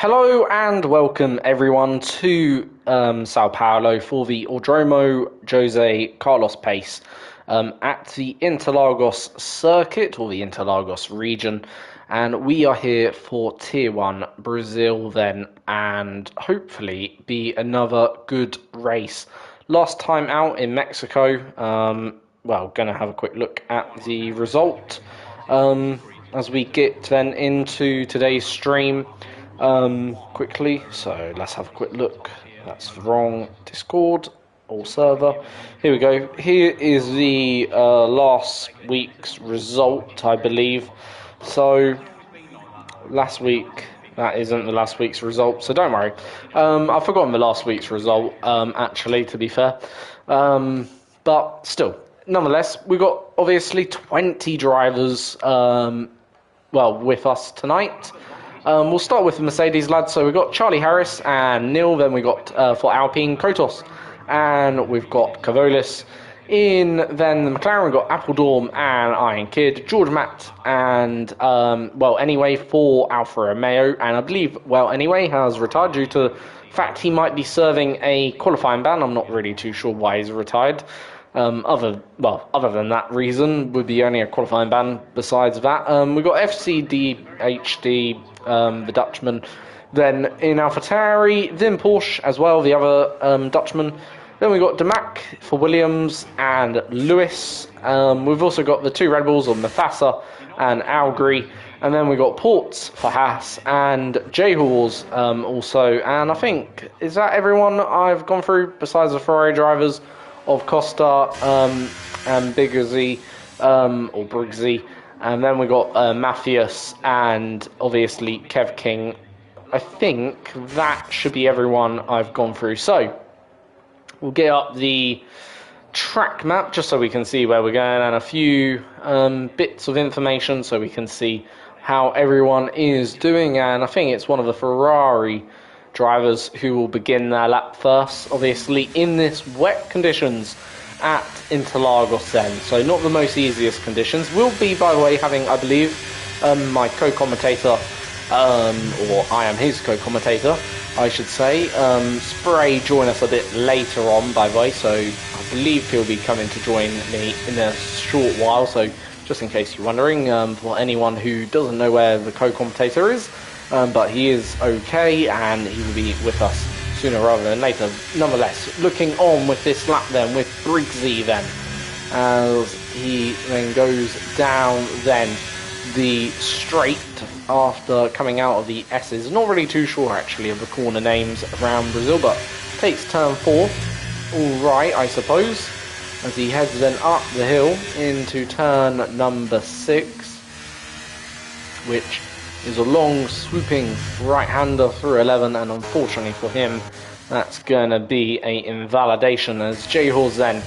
Hello and welcome everyone to Sao Paulo for the Autódromo Jose Carlos Pace at the Interlagos circuit or the Interlagos region, and we are here for Tier 1 Brazil then, and hopefully be another good race. Last time out in Mexico, gonna have a quick look at the result as we get then into today's stream. Quickly, so let's have a quick look. That's the wrong Discord or server. Here we go. Here is the last week's result, I believe. So last week, that isn't the last week's result, so don't worry. I've forgotten the last week's result, actually, to be fair. But still, nonetheless, we've got obviously 20 drivers with us tonight. We'll start with the Mercedes lads. So we've got Charlie Harris and Neil. Then we got for Alpine Kotos, and we've got Cavolis. In then the McLaren, we've got Appledorm and Iron Kid, George Matt, and for Alfa Romeo. And I believe has retired due to the fact he might be serving a qualifying ban. I'm not really too sure why he's retired. Other than that reason, would be only a qualifying ban. Besides that, we've got FCDHD, the Dutchman. Then in AlphaTauri, then Porsche as well, the other Dutchman. Then we've got Damac for Williams and Lewis. We've also got the two Red Bulls of Mafasa and Algri. And then we've got Ports for Haas and J-Hawes also. And I think, is that everyone I've gone through besides the Ferrari drivers of Costa and Biggsy or Briggsy, and then we got Matthias and obviously Kev King. I think that should be everyone I've gone through. So we'll get up the track map just so we can see where we're going, and a few bits of information so we can see how everyone is doing. And I think it's one of the Ferrari drivers who will begin their lap first, obviously in this wet conditions at Interlagos then. So not the most easiest conditions. We'll be, by the way, having, I believe, my co-commentator, or I am his co-commentator, I should say, Spray, join us a bit later on, by the way. So I believe he'll be coming to join me in a short while. So just in case you're wondering, for anyone who doesn't know where the co-commentator is, but he is okay, and he will be with us sooner rather than later. Nonetheless, looking on with this lap then, with Briggsy then, as he then goes down then the straight after coming out of the S's. Not really too sure actually of the corner names around Brazil, but takes turn 4. Alright, I suppose, as he heads then up the hill into turn number 6, which is a long swooping right-hander through 11, and unfortunately for him, that's going to be a invalidation, as J-Hawes then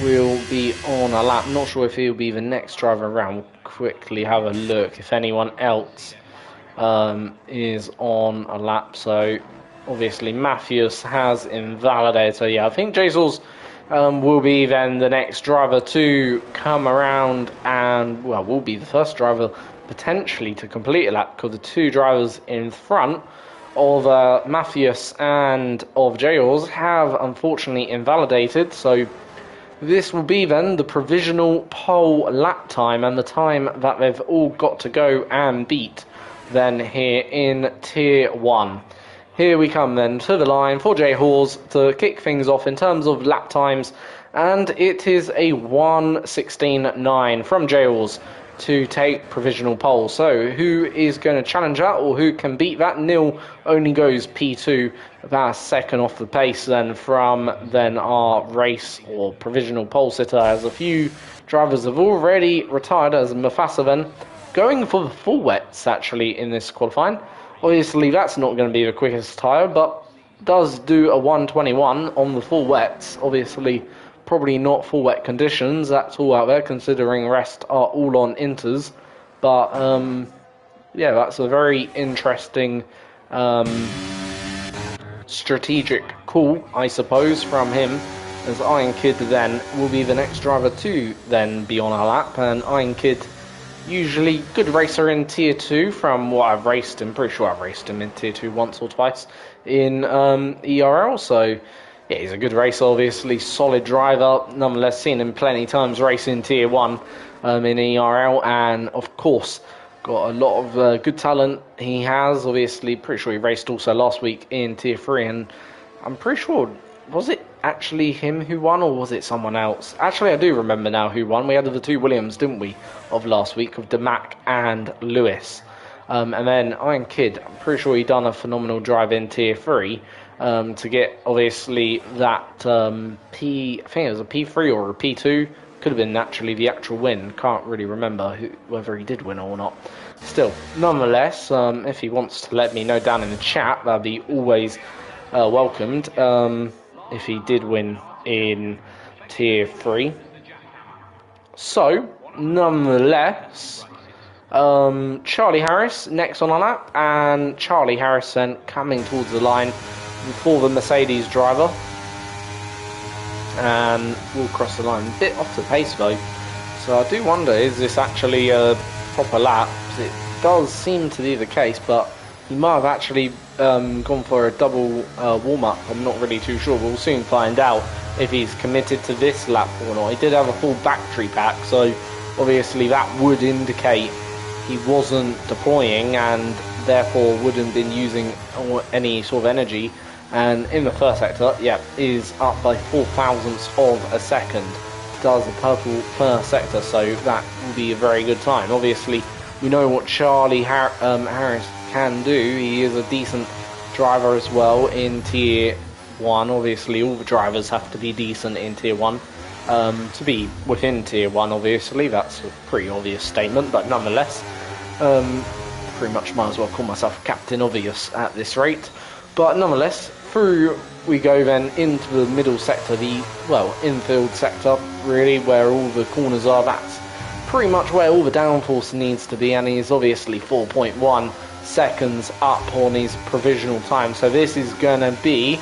will be on a lap. Not sure if he'll be the next driver around. We'll quickly have a look if anyone else is on a lap. So obviously Matthias has invalidated. So yeah, I think J-Hawes will be then the next driver to come around, and will be the first driver potentially to complete a lap, because the two drivers in front of Matthias and of J-Hawes have unfortunately invalidated. So this will be then the provisional pole lap time, and the time that they've all got to go and beat then here in Tier 1. Here we come then to the line for J-Hawes to kick things off in terms of lap times, and it is a 1:16.9 from J-Hawes to take provisional pole. So who is going to challenge that, or who can beat that? Neil only goes P2, about a second off the pace then from then our race or provisional pole sitter, as a few drivers have already retired, as Mafasa then going for the full wets actually in this qualifying. Obviously that's not going to be the quickest tyre, but does do a 1:21 on the full wets. Obviously probably not full wet conditions, that's all out there, considering rest are all on inters. But yeah, that's a very interesting strategic call, I suppose, from him, as Iron Kid then will be the next driver to then be on our lap. And Iron Kid, usually good racer in Tier 2 from what I've raced him. Pretty sure I've raced him in Tier 2 once or twice in ERL, so yeah, he's a good racer, obviously, solid driver. Nonetheless, seen him plenty times racing Tier 1 in ERL, and of course, got a lot of good talent he has. Obviously, pretty sure he raced also last week in Tier 3, and I'm pretty sure, was it actually him who won, or was it someone else? Actually, I do remember now who won. We had the two Williams, didn't we, of last week, of Demac and Lewis. And then Iron Kid, I'm pretty sure he done a phenomenal drive in Tier 3 to get, obviously, that I think it was a P3 or a P2. Could have been actually the actual win. Can't really remember whether he did win or not. Still, nonetheless, if he wants to let me know down in the chat, that'd be always welcomed. If he did win in Tier 3. So, nonetheless, Charlie Harris next on our lap, and Charlie Harris then coming towards the line for the Mercedes driver. And we'll cross the line. A bit off the pace though, so I do wonder, is this actually a proper lap? It does seem to be the case, but he might have actually gone for a double warm-up. I'm not really too sure. We'll soon find out if he's committed to this lap or not. He did have a full battery pack, so obviously that would indicate he wasn't deploying and therefore wouldn't have been using any sort of energy. And in the first sector, yeah, is up by 0.04 of a second. Does the purple per sector, so that will be a very good time. Obviously, we know what Charlie Harris can do. He is a decent driver as well in Tier 1. Obviously, all the drivers have to be decent in Tier 1. To be within Tier 1, obviously, that's a pretty obvious statement, but nonetheless, pretty much might as well call myself Captain Obvious at this rate. But nonetheless, through we go then into the middle sector, the, well, infield sector, really, where all the corners are. That's pretty much where all the downforce needs to be, and he's obviously 4.1 seconds up on his provisional time. So this is going to be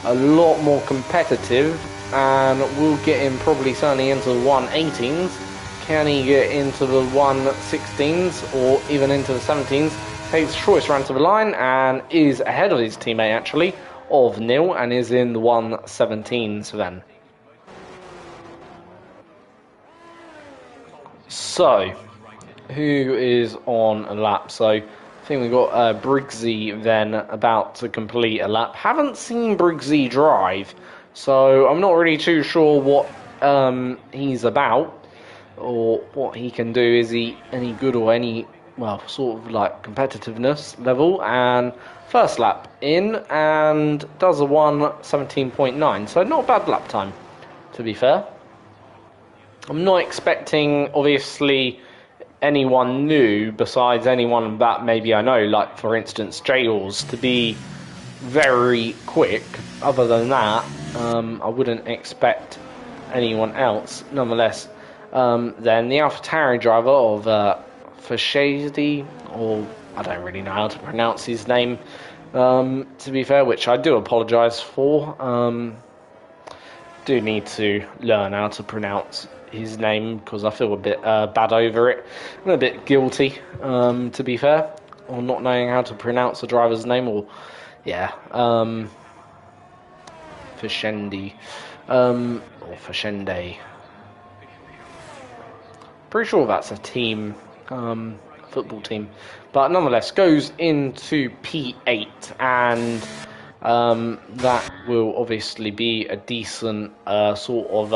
a lot more competitive, and we'll get him probably certainly into the 118s. Can he get into the 116s or even into the 17s? Takes choice round to the line and is ahead of his teammate actually of Neil, and is in the 117s then. So, who is on a lap? So, I think we've got Briggsy then about to complete a lap. Haven't seen Briggsy drive, so I'm not really too sure what he's about or what he can do. Is he any good or any, well, sort of like competitiveness level? And first lap in and does a 1:17.9, so not a bad lap time, to be fair. I'm not expecting, obviously, anyone new besides anyone that maybe I know, like for instance Jails, to be very quick. Other than that, I wouldn't expect anyone else. Nonetheless, then the AlphaTauri driver of Fashadi, or I don't really know how to pronounce his name, to be fair, which I do apologise for. Do need to learn how to pronounce his name because I feel a bit bad over it. I'm a bit guilty, to be fair, on not knowing how to pronounce the driver's name. Or yeah, Fashendi, or Fashende. Pretty sure that's a team, football team, but nonetheless goes into P8, and that will obviously be a decent sort of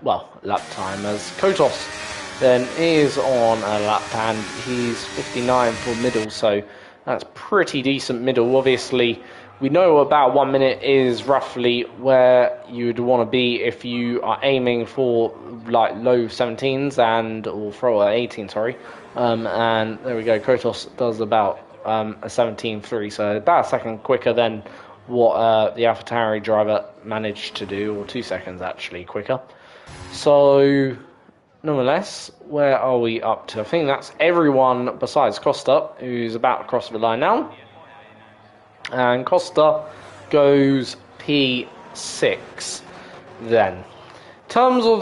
well, lap time, as Kotos then is on a lap and he's 59 for middle, so that's pretty decent middle. Obviously we know about 1 minute is roughly where you'd want to be if you are aiming for like low 17s and or for 18, sorry. And there we go, Kotos does about a 17.3, so about a second quicker than what the AlphaTauri driver managed to do, or 2 seconds actually quicker. So nonetheless, where are we up to? I think that's everyone besides Costa, who's about to cross the line now. And Costa goes P6 then. In terms of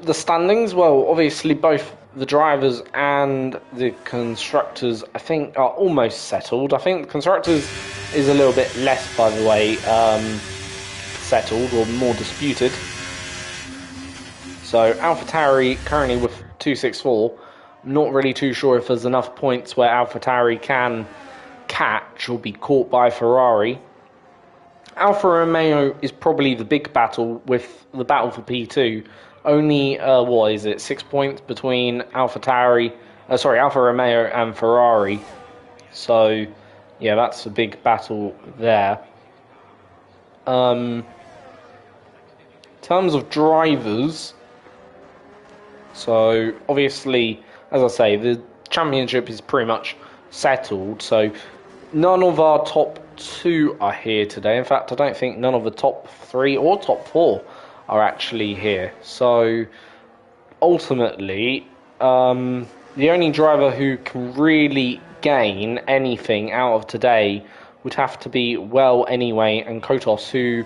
the standings, well, obviously both the drivers and the constructors, I think, are almost settled. I think the constructors is a little bit less, by the way, settled or more disputed. So AlphaTauri currently with 264. I'm not really too sure if there's enough points where AlphaTauri can catch or be caught by Ferrari. Alfa Romeo is probably the big battle with the battle for P2. Only, what is it, 6 points between Alfa Romeo and Ferrari. So, yeah, that's a big battle there. In terms of drivers, so obviously, as I say, the championship is pretty much settled. So none of our top 2 are here today. In fact, I don't think none of the top 3 or top 4 are actually here. So ultimately, the only driver who can really gain anything out of today would have to be Well Anyway and Kotos, who,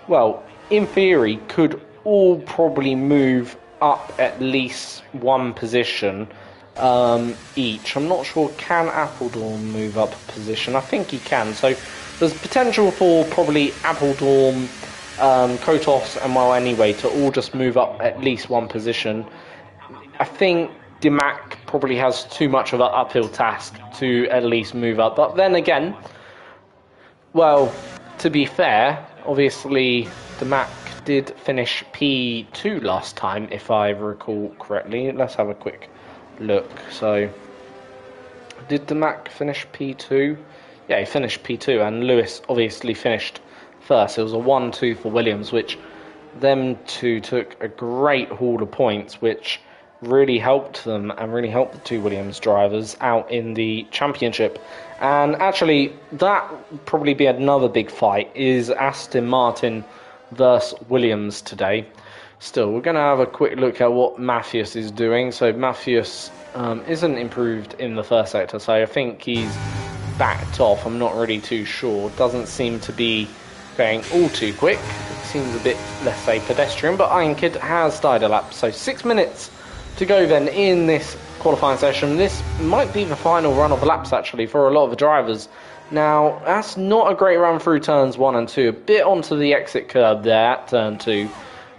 well, in theory, could all probably move up at least 1 position each. I'm not sure, can Appledorn move up a position? I think he can. So there's potential for probably Appledorn, Kotos and Well Anyway to all just move up at least 1 position. I think Dimac probably has too much of an uphill task to at least move up. But then again, well, to be fair, obviously Dimac did finish P2 last time, if I recall correctly. Let's have a quick look. So, did Dimac finish P2? Yeah, he finished P2, and Lewis obviously finished first. It was a 1-2 for Williams, which them two took a great haul of points, which really helped them and really helped the 2 Williams drivers out in the championship. And actually, that would probably be another big fight, is Aston Martin versus Williams today. Still, we're going to have a quick look at what Mathias is doing. So Mathias isn't improved in the first sector, so I think he's backed off. I'm not really too sure. Doesn't seem to be going all too quick. It seems a bit, let's say, pedestrian, but Iron Kid has started a lap. So 6 minutes to go then in this qualifying session. This might be the final run of laps, actually, for a lot of the drivers. Now, that's not a great run through turns 1 and 2. A bit onto the exit curb there at turn 2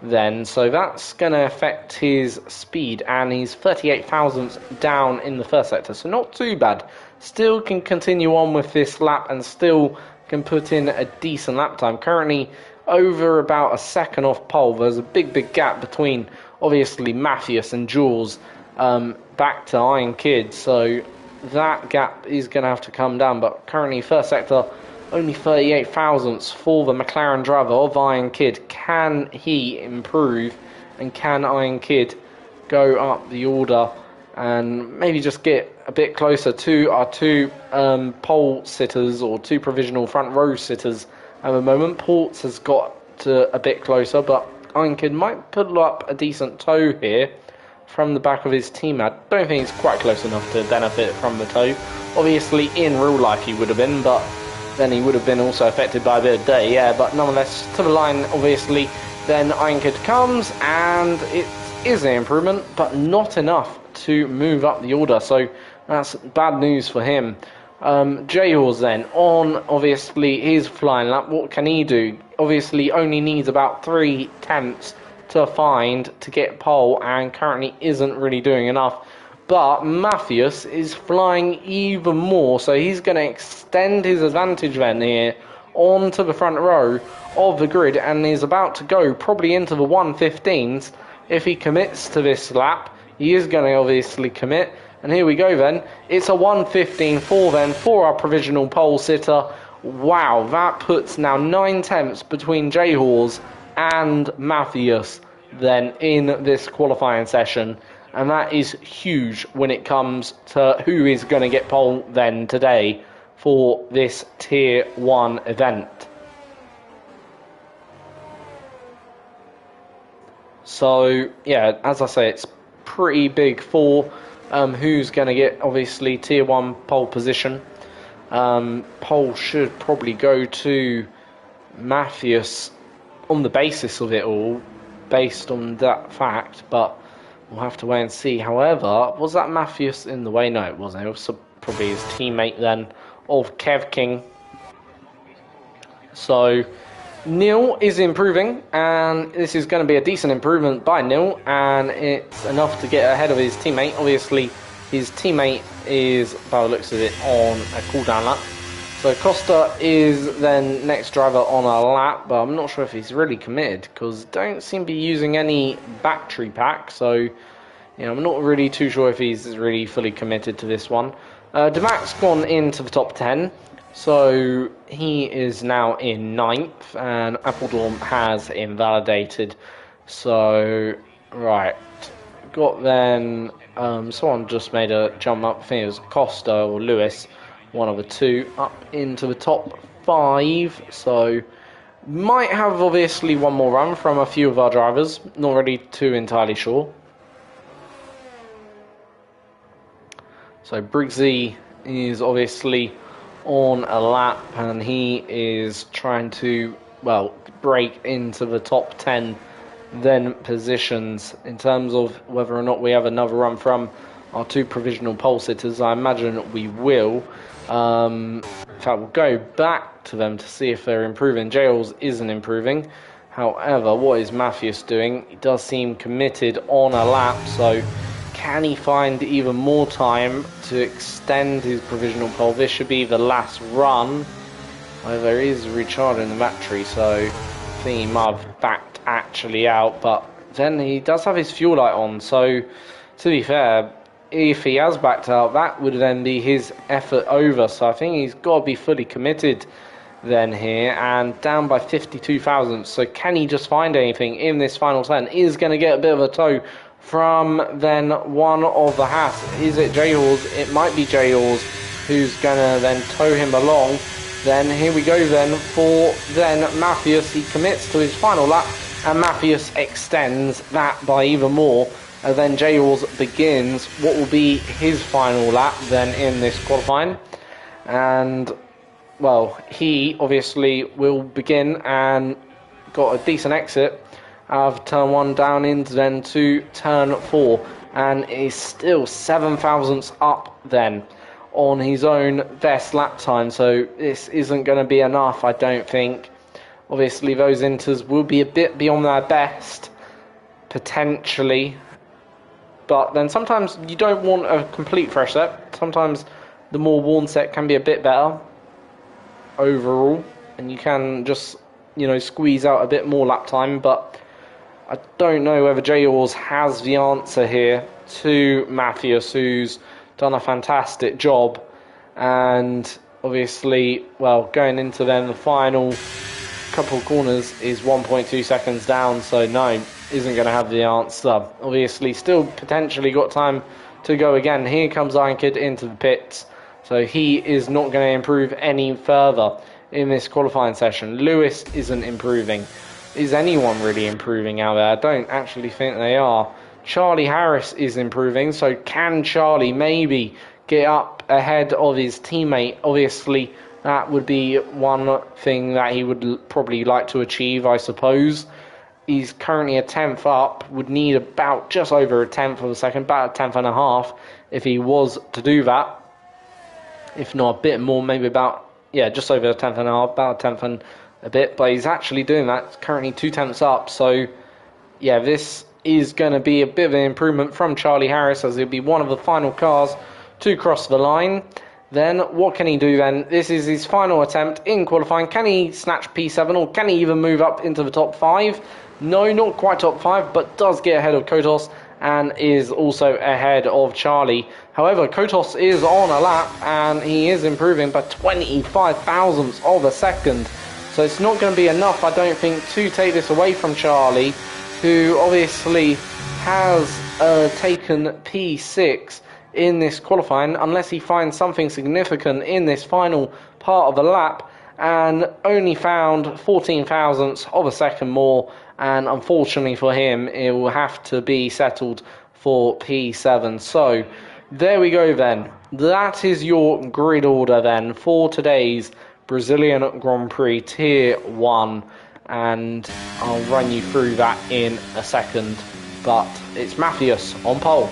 then. So that's going to affect his speed. And he's 38 thousandths down in the first sector. So not too bad. Still can continue on with this lap and still can put in a decent lap time. Currently over about a second off pole. There's a big gap between, obviously, Mathias and Jules back to Iron Kid. So that gap is going to have to come down, but currently first sector only 38 thousandths for the McLaren driver of Iron Kid. Can he improve, and can Iron Kid go up the order and maybe just get a bit closer to our 2 pole sitters or 2 provisional front row sitters at the moment? Ports has got a bit closer, but Iron Kid might put up a decent tow here from the back of his team. I don't think it's quite close enough to benefit from the tow. Obviously, in real life he would have been, but then he would have been also affected by a bit of day, yeah. But nonetheless, to the line, obviously, then Iron Kid comes, and it is an improvement, but not enough to move up the order. So that's bad news for him. J-Horse then, on obviously his flying lap, what can he do? Obviously only needs about 3 tenths to get pole, and currently isn't really doing enough. But Mathias is flying even more, so he's going to extend his advantage then here onto the front row of the grid, and is about to go probably into the 115s if he commits to this lap. He is going to obviously commit, and here we go then. It's a 115.4 then for our provisional pole sitter. Wow, that puts now 9 tenths between J-Horse and Mathias then in this qualifying session, and that is huge when it comes to who is going to get pole then today for this tier 1 event. So yeah, as I say, it's pretty big for who's going to get obviously tier 1 pole position. Pole should probably go to Mathias on the basis of it all, based on that fact, but we'll have to wait and see. However, was that Matthews in the way? No, it wasn't. It was probably his teammate then of Kev King. So Neil is improving, and this is going to be a decent improvement by Neil, and it's enough to get ahead of his teammate. Obviously, his teammate is, by the looks of it, on a cooldown lap. So Costa is then next driver on a lap, but I'm not sure if he's really committed because don't seem to be using any battery pack. So, you know, I'm not really too sure if he's really fully committed to this one. Demac's gone into the top 10, so he is now in 9th, and Appledorm has invalidated. So, right, got then, someone just made a jump up, I think it was Costa or Lewis, one of the two, up into the top 5, so might have obviously one more run from a few of our drivers, not really too entirely sure. So Briggsy is obviously on a lap, and he is trying to, well, break into the top 10 then positions. In terms of whether or not we have another run from our 2 provisional pole sitters, I imagine we will. In fact, we'll go back to them to see if they're improving. Jails isn't improving. However, what is Matthews doing? He does seem committed on a lap, so can he find even more time to extend his provisional pole? This should be the last run. There is recharging the battery, so I think he might have backed actually out, but then he does have his fuel light on, so to be fair, if he has backed out, that would then be his effort over. So I think he's got to be fully committed then here, and down by 52 thousandths. So can he just find anything in this final turn? Is going to get a bit of a tow from then one of the Haas. Is it J-Halls? It might be J-Halls who's going to then tow him along. Then here we go then for then Matthews. He commits to his final lap, and Matthews extends that by even more. And then J-Halls begins what will be his final lap then in this qualifying. And, well, he obviously will begin and got a decent exit out of turn 1 down into then to turn 4. And is still 7 thousandths up then on his own best lap time. So this isn't going to be enough, I don't think. Obviously, those inters will be a bit beyond their best, potentially. But then sometimes you don't want a complete fresh set. Sometimes the more worn set can be a bit better overall, and you can just, you know, squeeze out a bit more lap time. But I don't know whether J-Halls has the answer here to Matthews, who's done a fantastic job. And obviously, well, going into then the final couple of corners is 1.2 seconds down, so no, isn't going to have the answer. Obviously, still potentially got time to go again. Here comes Ironkid into the pits, so he is not going to improve any further in this qualifying session. Lewis isn't improving. Is anyone really improving out there? I don't actually think they are. Charlie Harris is improving, so can Charlie maybe get up ahead of his teammate? Obviously, that would be one thing that he would probably like to achieve, I suppose. He's currently a 10th up, would need about just over a 10th of a second, about a 10th and a half if he was to do that. If not a bit more, maybe about, yeah, just over a 10th and a half, about a 10th and a bit. But he's actually doing that. It's currently 2 tenths up. So, yeah, this is going to be a bit of an improvement from Charlie Harris, as he'll be one of the final cars to cross the line. Then what can he do then? This is his final attempt in qualifying. Can he snatch P7, or can he even move up into the top 5? No, not quite top 5, but does get ahead of Kotos and is also ahead of Charlie. However, Kotos is on a lap and he is improving by 25 thousandths of a second. So it's not going to be enough, I don't think, to take this away from Charlie, who obviously has taken P6 in this qualifying, unless he finds something significant in this final part of the lap, and only found 14 thousandths of a second more, and unfortunately for him it will have to be settled for P7. So there we go then. That is your grid order then for today's Brazilian Grand Prix Tier 1, and I'll run you through that in a second. but it's Matthias on pole.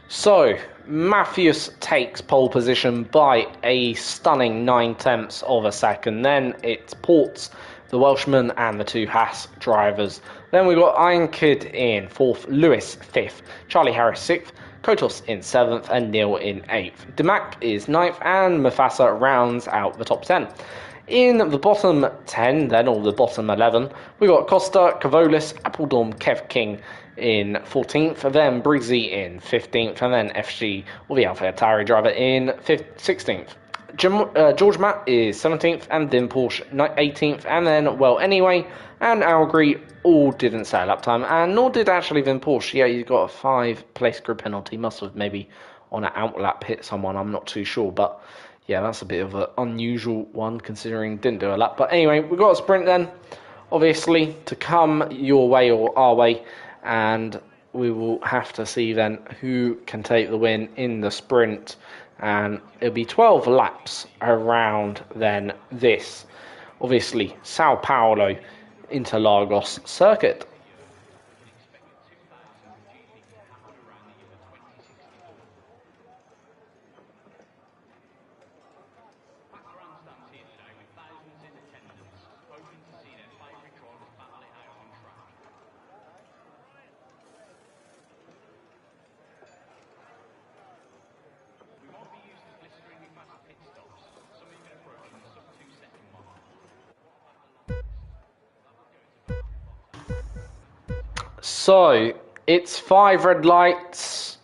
So, Matthias takes pole position by a stunning 9/10 of a second. Then it's Ports, the Welshman, and the two Haas drivers. Then we got Iron Kid in 4th, Lewis 5th, Charlie Harris 6th, Kotos in 7th, and Neil in 8th. Demac is 9th, and Mufasa rounds out the top 10. In the bottom 10, then, or the bottom 11, we got Costa, Cavolis, Appledorn, Kev King in 14th, then Breezy in 15th, and then FG, or the AlphaTauri driver, in 16th. George Matt is 17th, and then Porsche 18th, and then Well Anyway and Algri all didn't set a lap time, and nor did actually Vin Porsche. Yeah, he's got a 5-place grid penalty. Must have maybe on an outlap hit someone, I'm not too sure, but yeah, that's a bit of an unusual one considering didn't do a lap. But anyway, we've got a sprint then, obviously, to come your way or our way, and we will have to see then who can take the win in the sprint. And it'll be 12 laps around then this, obviously, Sao Paulo Interlagos circuit. So, it's 5 red lights,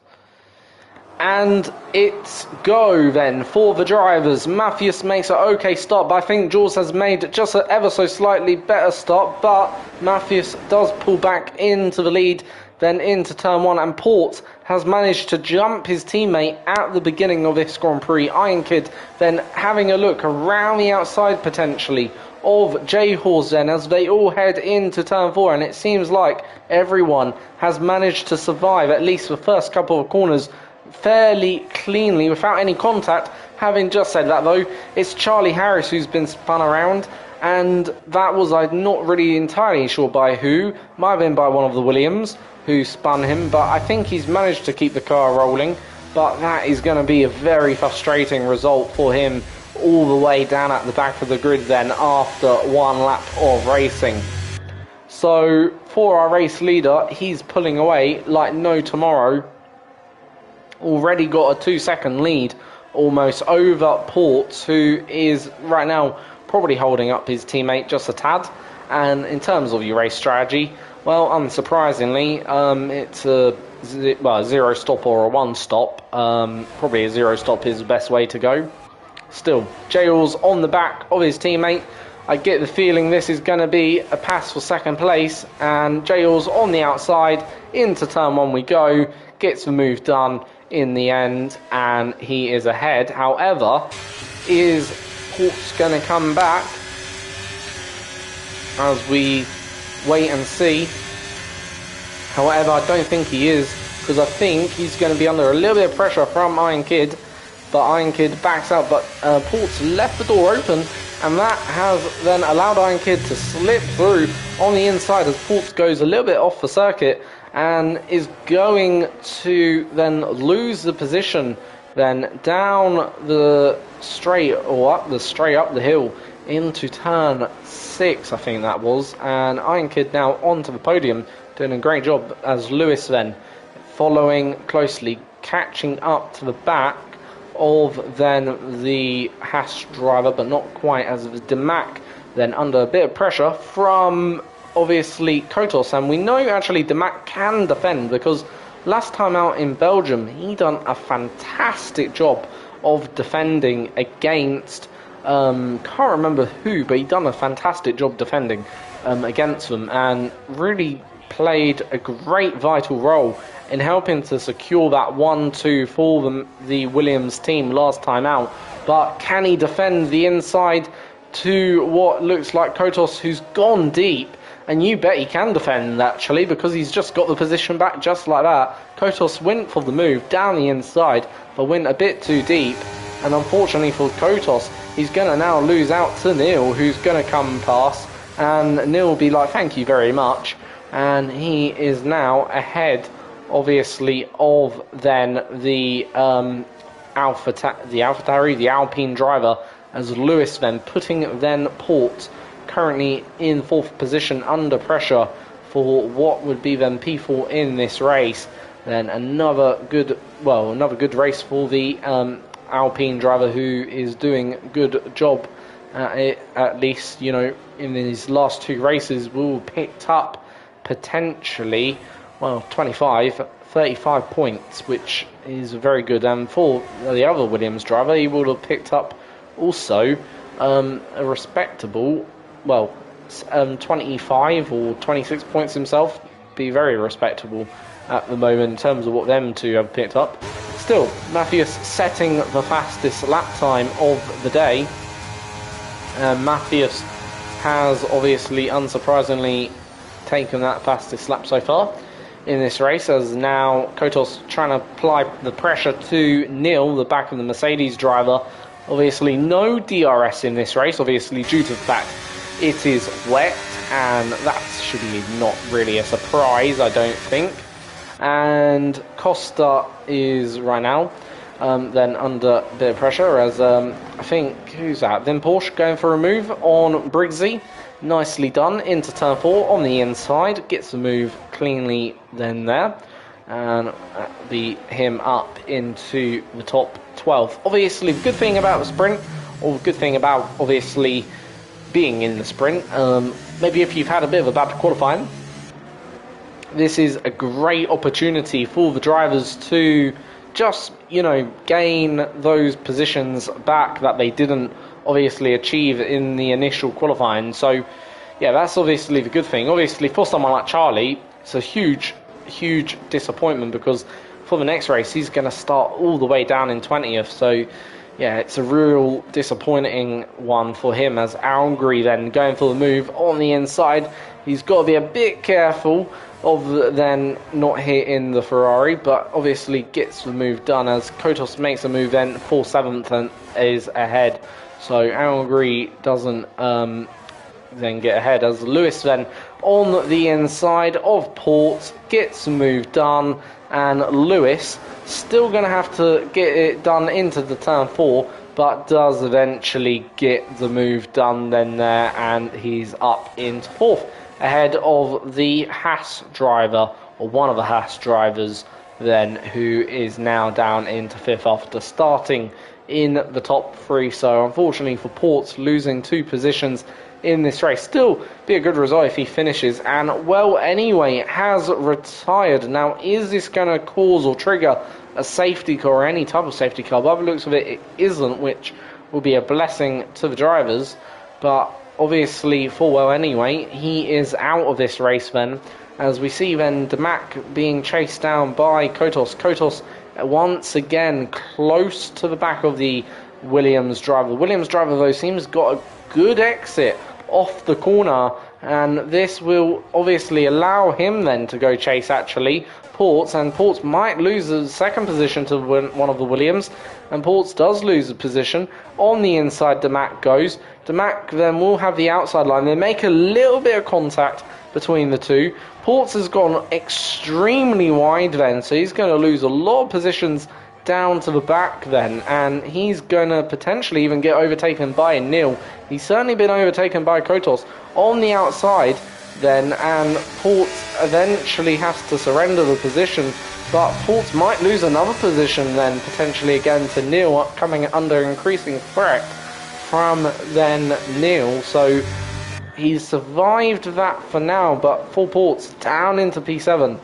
and it's go then for the drivers. Matthias makes an okay start, but I think Jules has made just an ever so slightly better start, but Matthias does pull back into the lead, then into turn 1, and Port has managed to jump his teammate at the beginning of this Grand Prix. Iron Kid then having a look around the outside potentially of J-Horse then as they all head into turn 4, and it seems like everyone has managed to survive at least the first couple of corners fairly cleanly without any contact. Having just said that though, it's Charlie Harris who's been spun around, and that was, I'm not really entirely sure by who, might have been by one of the Williams who spun him, but I think he's managed to keep the car rolling. But that is going to be a very frustrating result for him all the way down at the back of the grid then after one lap of racing. So for our race leader, he's pulling away like no tomorrow. Already got a 2-second lead almost over Ports, who is right now probably holding up his teammate just a tad. And in terms of your race strategy, well, unsurprisingly, it's a 0 stop or a 1 stop. Probably a 0 stop is the best way to go. Still, Jail's on the back of his teammate. I get the feeling this is going to be a pass for second place, and Jail's on the outside. Into turn 1 we go, gets the move done in the end, and he is ahead. However, is Port's going to come back as we wait and see? However, I don't think he is, because I think he's going to be under a little bit of pressure from Iron Kid. But Iron Kid backs out, but Port's left the door open, and that has then allowed Iron Kid to slip through on the inside as Port's goes a little bit off the circuit and is going to then lose the position then down the straight, or up the hill into turn 6, I think that was, and Iron Kid now onto the podium, doing a great job as Lewis then following closely, catching up to the back of then the Haas driver, but not quite, as Demac then under a bit of pressure from obviously Kotos. And we know actually Demac can defend, because last time out in Belgium he done a fantastic job of defending against can't remember who, but he done a fantastic job defending against them, and really played a great vital role in helping to secure that 1-2 for the Williams team last time out. But can he defend the inside to what looks like Kotos, who's gone deep And you bet he can defend, actually, because he's just got the position back just like that. Kotos went for the move down the inside, but went a bit too deep. And unfortunately for Kotos, he's going to now lose out to Neil, who's going to come past. And Neil will be like, thank you very much. And he is now ahead, obviously, of then the AlphaTauri, the Alpine driver, as Lewis then putting then Port currently in 4th position under pressure for what would be then P4 in this race. Then another good race for the Alpine driver, who is doing a good job at it, at least, you know, in these last 2 races. Will picked up potentially 35 points, which is very good. And for the other Williams driver, he would have picked up also a respectable 25 or 26 points himself. Be very respectable at the moment in terms of what them two have picked up. Still, Matthias setting the fastest lap time of the day. Matthias has obviously, unsurprisingly, taken that fastest lap so far in this race, as now Kotos trying to apply the pressure to Neil, the back of the Mercedes driver. Obviously no DRS in this race, obviously due to the fact it is wet, and that should be not really a surprise, I don't think. And Costa is right now then under a bit of pressure, as I think, who's that? Then Porsche going for a move on Briggsy. Nicely done into turn 4 on the inside, gets the move cleanly then there, and be him up into the top 12. Obviously, the good thing about the sprint, or the good thing about obviously being in the sprint, maybe if you've had a bit of a bad qualifying, this is a great opportunity for the drivers to just, you know, gain those positions back that they didn't obviously achieve in the initial qualifying. So yeah, that's obviously the good thing. Obviously for someone like Charlie, it's a huge disappointment, because for the next race he's going to start all the way down in 20th. So yeah, it's a real disappointing one for him, as Algri then going for the move on the inside. He's got to be a bit careful of then not hitting the Ferrari, but obviously gets the move done, as Kotos makes a move then for 7th and is ahead. So Algri doesn't then get ahead, as Lewis then on the inside of Port gets the move done, and Lewis still going to have to get it done into the turn 4, but does eventually get the move done then there, and he's up into 4th, ahead of the Haas driver, or one of the Haas drivers then, who is now down into 5th after starting in the top 3. So unfortunately for Port, losing 2 positions in this race. Still be a good result if he finishes, and well, anyway, has retired. Now, is this going to cause or trigger a safety car, or any type of safety car? By the looks of it, it isn't, which will be a blessing to the drivers. But obviously for well, anyway, he is out of this race then, as we see then Damac being chased down by Kotos. Kotos once again close to the back of the Williams driver. The Williams driver, though, seems got a good exit off the corner, and this will obviously allow him then to go chase actually Ports, and Ports might lose the 2nd position to one of the Williams, and Ports does lose a position. On the inside, Damac goes. Damac then will have the outside line. They make a little bit of contact between the two. Ports has gone extremely wide then, so he's going to lose a lot of positions down to the back then, and he's going to potentially even get overtaken by Neil. He's certainly been overtaken by Kotos on the outside then, and Ports eventually has to surrender the position, but Ports might lose another position then, potentially again to Neil, coming under increasing threat from then Neil. So he's survived that for now, but for Ports down into P7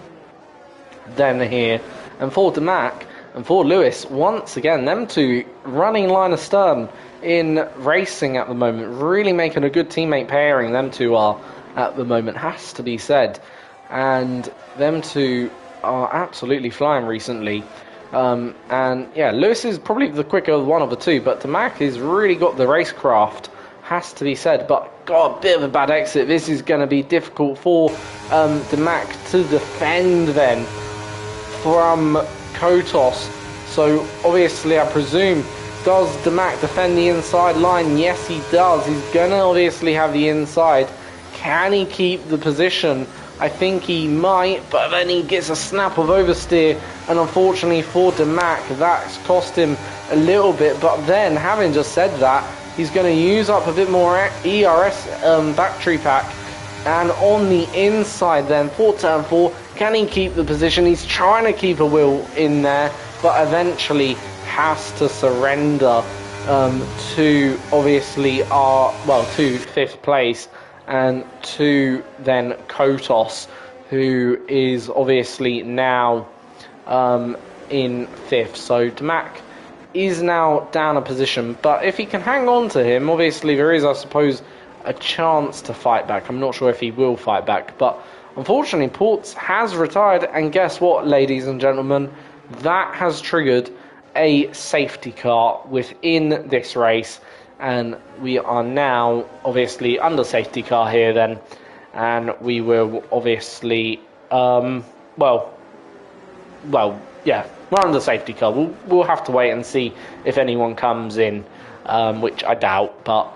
then here, and for Damac and for Lewis, once again, them two running line astern in racing at the moment, really making a good teammate pairing, them two are at the moment, has to be said. And them two are absolutely flying recently. And yeah, Lewis is probably the quicker one of the two, but Damac has really got the racecraft, has to be said. But got a bit of a bad exit. This is going to be difficult for Demac to defend then from Kotos. So obviously I presume, does Demac defend the inside line? Yes, he does. He's going to obviously have the inside. Can he keep the position? I think he might, but then he gets a snap of oversteer, and unfortunately for Demac, that's cost him a little bit. But then, having just said that, he's going to use up a bit more ERS battery pack, and on the inside then, for turn 4, can he keep the position? He's trying to keep a wheel in there, but eventually has to surrender to obviously to 5th place, and to then Kotos, who is obviously now in 5th. So Demac is now down a position, but if he can hang on to him, obviously there is, I suppose, a chance to fight back. I'm not sure if he will fight back, but unfortunately Ports has retired, and guess what, ladies and gentlemen, that has triggered a safety car within this race, and we are now obviously under safety car here then, and we will obviously yeah, we're under safety car. We'll have to wait and see if anyone comes in, which I doubt, but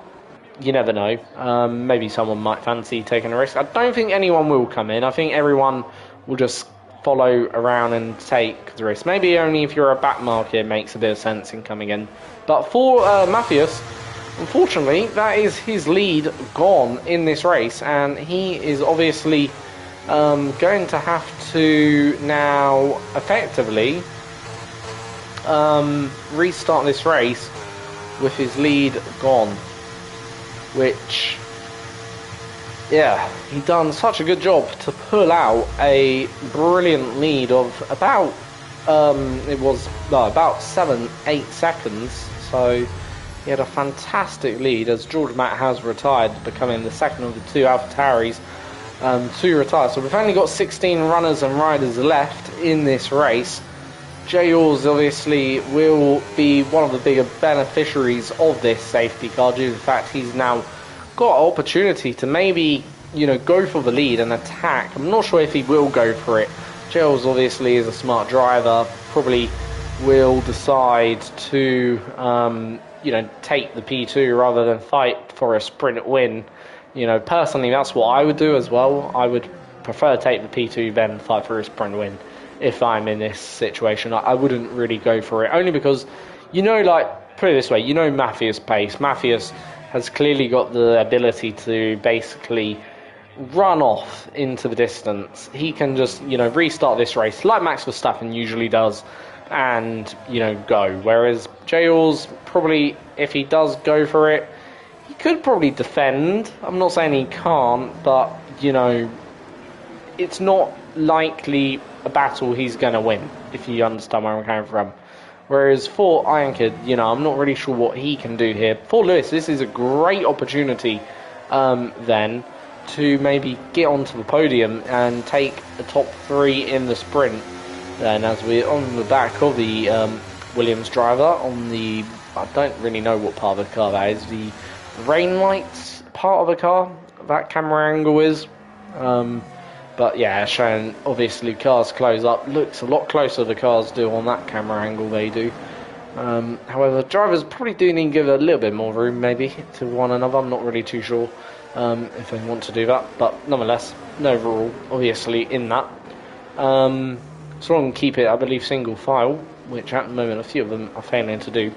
you never know. Maybe someone might fancy taking a risk. I don't think anyone will come in. I think everyone will just follow around and take the risk. Maybe only if you're a back marker it makes a bit of sense in coming in. But for Matthias, unfortunately, that is his lead gone in this race, and he is obviously going to have to now effectively restart this race with his lead gone, which, yeah, he done such a good job to pull out a brilliant lead of about about 7-8 seconds. So he had a fantastic lead, as George Matt has retired, becoming the second of the two AlphaTauris to retire. So we've only got 16 runners and riders left in this race. J-Oars obviously will be one of the bigger beneficiaries of this safety car, due to the fact he's now got an opportunity to maybe, you know, go for the lead and attack. I'm not sure if he will go for it. J-Oars obviously is a smart driver, probably will decide to you know, take the P2 rather than fight for a sprint win. You know, personally, that's what I would do as well. I would prefer to take the P2 than fight for a sprint win if I'm in this situation. I wouldn't really go for it, only because, you know, like, put it this way, you know Matthias' pace. Matthias has clearly got the ability to basically run off into the distance. He can just, you know, restart this race like Max Verstappen usually does, and, you know, go. Whereas J-Oars, probably, if he does go for it, he could probably defend. I'm not saying he can't, but, you know, it's not likely a battle he's going to win, if you understand where I'm coming from. Whereas for Iron Kid, you know, I'm not really sure what he can do here. For Lewis, this is a great opportunity then to maybe get onto the podium and take the top 3 in the sprint. Then, as we're on the back of the Williams driver, on the, I don't really know what part of the car that is, the rain lights part of the car, that camera angle is. But yeah, showing obviously cars close up, looks a lot closer the cars do on that camera angle they do. However, drivers probably do need to give a little bit more room maybe to one another. I'm not really too sure if they want to do that, but nonetheless, no rule obviously in that. So long keep it, I believe, single file, which at the moment a few of them are failing to do.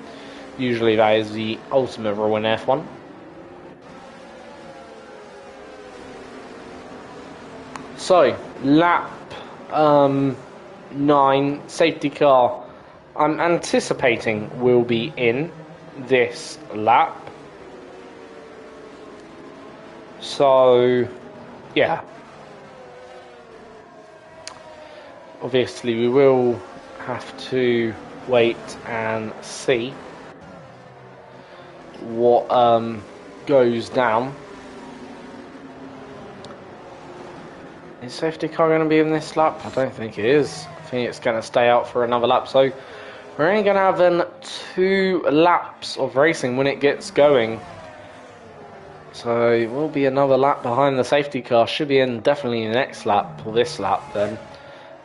Usually that is the ultimate rule in F1. So, lap 9, safety car, I'm anticipating will be in this lap. So, yeah. Obviously we will have to wait and see what goes down. Is safety car going to be in this lap? I don't think it is. I think it's going to stay out for another lap. So we're only going to have then 2 laps of racing when it gets going. So it will be another lap behind the safety car. Should be in definitely the next lap, or this lap then.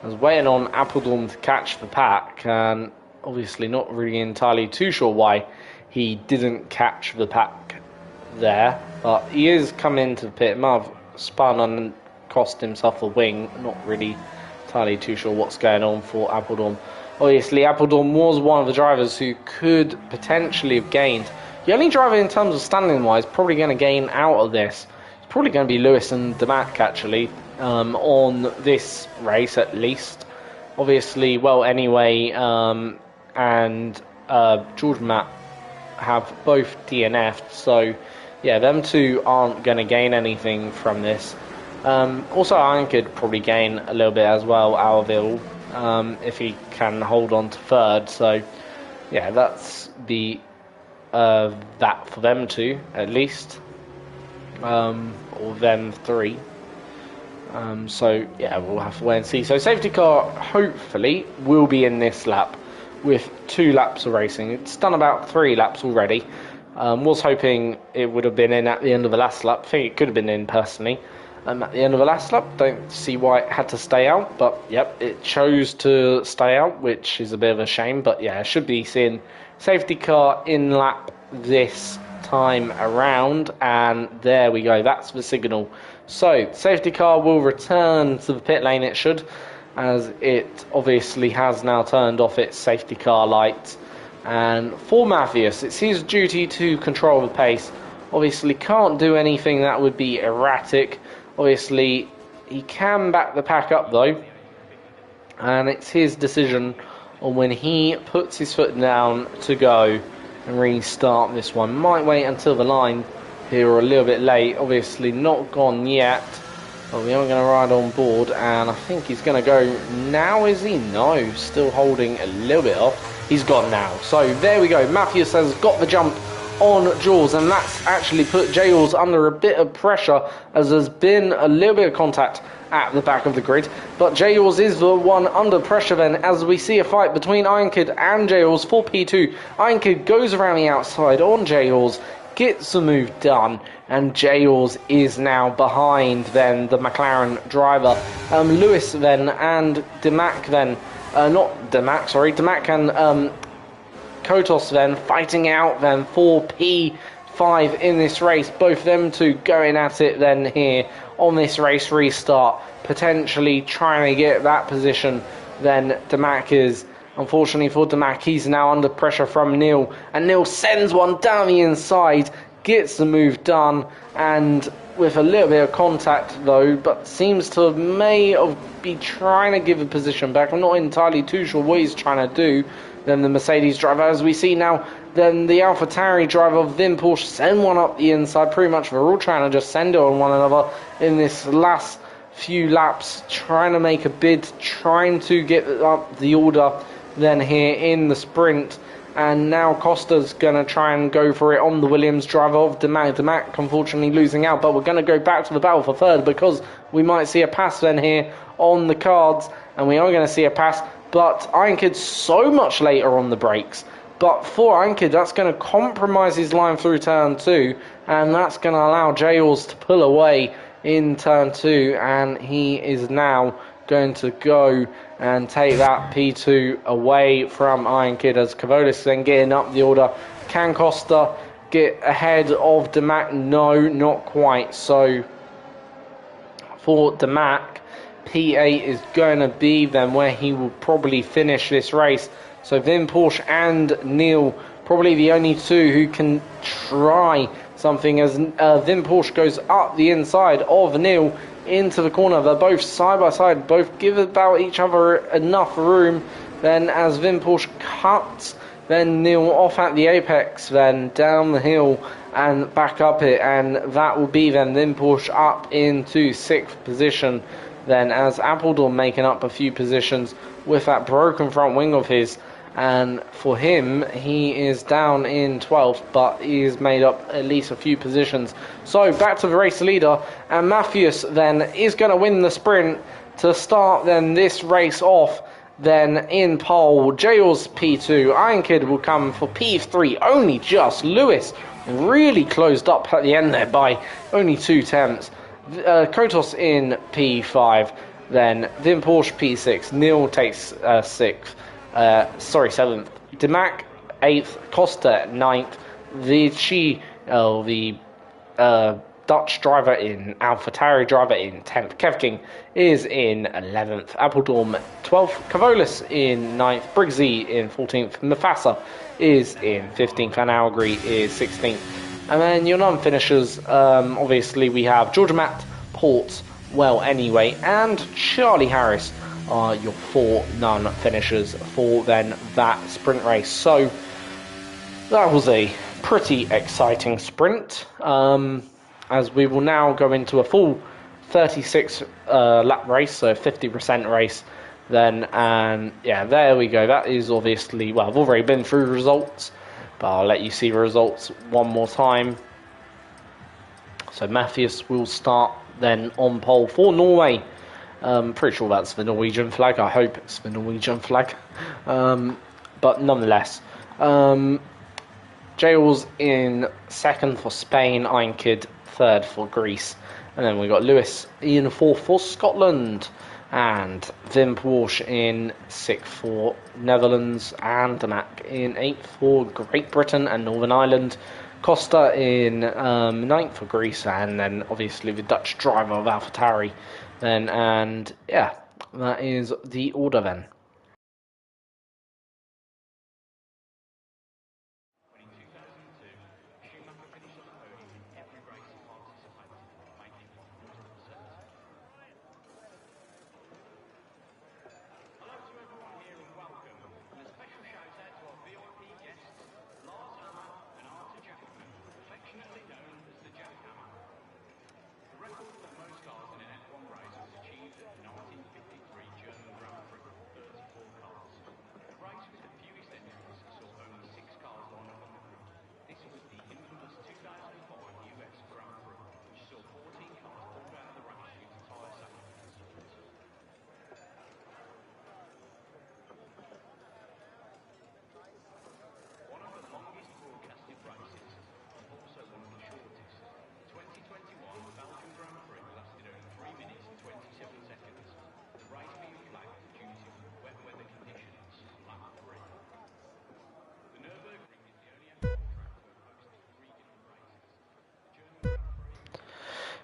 I was waiting on Appledorn to catch the pack, and obviously not really entirely too sure why he didn't catch the pack there. But he is coming into the pit. Might have spun and cost himself a wing. Not really entirely too sure what's going on for Appledorn. Obviously, Appledorn was one of the drivers who could potentially have gained. The only driver in terms of standing-wise probably going to gain out of this is probably going to be Lewis and Demac, actually, on this race at least. Obviously, well, anyway, and George and Matt have both DNF'd, so yeah, them two aren't going to gain anything from this. Also, Iron could probably gain a little bit as well out of it all, if he can hold on to third. So yeah, that's the that for them two at least, or them three. So yeah, we'll have to wait and see. So safety car hopefully will be in this lap with 2 laps of racing. It's done about 3 laps already. Was hoping it would have been in at the end of the last lap. I think it could have been in personally. At the end of the last lap, don't see why it had to stay out, but yep, it chose to stay out, which is a bit of a shame. But yeah, should be seeing safety car in lap this time around, and there we go, that's the signal. So safety car will return to the pit lane, it should, as it obviously has now turned off its safety car lights. And for Mathias, it's his duty to control the pace. Obviously can't do anything that would be erratic. Obviously he can back the pack up though, and it's his decision on when he puts his foot down to go and restart this one. Might wait until the line here, or a little bit late. Obviously not gone yet, but we are going to ride on board, and I think he's going to go now, is he? No, still holding a little bit off. He's gone now. So there we go, Mathias has got the jump on Jules, and that's actually put Jules under a bit of pressure, as there's been a little bit of contact at the back of the grid. But Jules is the one under pressure then, as we see a fight between Ironkid and Jules for P2. Ironkid goes around the outside on Jules, gets the move done, and Jules is now behind then the McLaren driver. Lewis then and Demac then, Demac and Kotos then fighting out then for P5 in this race. Both them two going at it then here on this race restart, potentially trying to get that position. Then Demac is, unfortunately for Demac, he's now under pressure from Neil, and Neil sends one down the inside, gets the move done, and with a little bit of contact though, but seems to may have be trying to give a position back. I'm not entirely too sure what he's trying to do. Then the Mercedes driver, as we see now, then the AlphaTauri driver of Vin Porsche send one up the inside. Pretty much they're all trying to just send it on one another in this last few laps, trying to make a bid, trying to get up the order then here in the sprint. And now Costa's going to try and go for it on the Williams driver of Demac. Demac unfortunately losing out, but we're going to go back to the battle for third, because we might see a pass then here on the cards, and we are going to see a pass. But Ironkid's so much later on the brakes. But for Ironkid, that's going to compromise his line through turn 2, and that's going to allow Jules to pull away in turn 2, and he is now going to go and take that P2 away from Ironkid, as Kavolis then getting up the order. Can Costa get ahead of Demac? No, not quite. So for Demac, P8 is going to be then where he will probably finish this race. So Vin Porsche and Neil, probably the only two who can try something, as Vin Porsche goes up the inside of Neil into the corner. They're both side by side, both give about each other enough room. Then as Vin Porsche cuts then Neil off at the apex, then down the hill and back up it, and that will be then Vin Porsche up into 6th position. Then as Appledorn making up a few positions with that broken front wing of his, and for him he is down in 12th, but he has made up at least a few positions. So back to the race leader, and Mathias then is going to win the sprint to start then this race off, Then in pole, Jails P2. Iron Kid will come for P3. Only just. Lewis really closed up at the end there by only 2 tenths. Kotos in P5. Then Vim Porsche P6. Neil takes 7th. Demac 8th. Costa 9th. Vici, the Dutch driver in AlphaTauri driver in 10th. Kev King is in 11th. Appledorm 12th. Cavolis in 9th. Briggsy in 14th. Mufasa is in 15th. And Algri is 16th. And then your non-finishers, obviously we have Georgia Matt, Port, well anyway, and Charlie Harris are your 4 non-finishers for then that sprint race. So that was a pretty exciting sprint, as we will now go into a full 36 lap race, so 50% race then, and yeah, there we go. That is obviously, well, I've already been through results, but I'll let you see the results one more time. So Matthias will start then on pole for Norway. Pretty sure that's the Norwegian flag. I hope it's the Norwegian flag, but nonetheless. Jails in 2nd for Spain, Iron Kid 3rd for Greece, and then we got Lewis in 4th for Scotland, and Vim Porsche in 6th for Netherlands, and Demac in 8th for Great Britain and Northern Ireland, Costa in 9th for Greece, and then obviously the Dutch driver of AlphaTauri then, and yeah, that is the order then.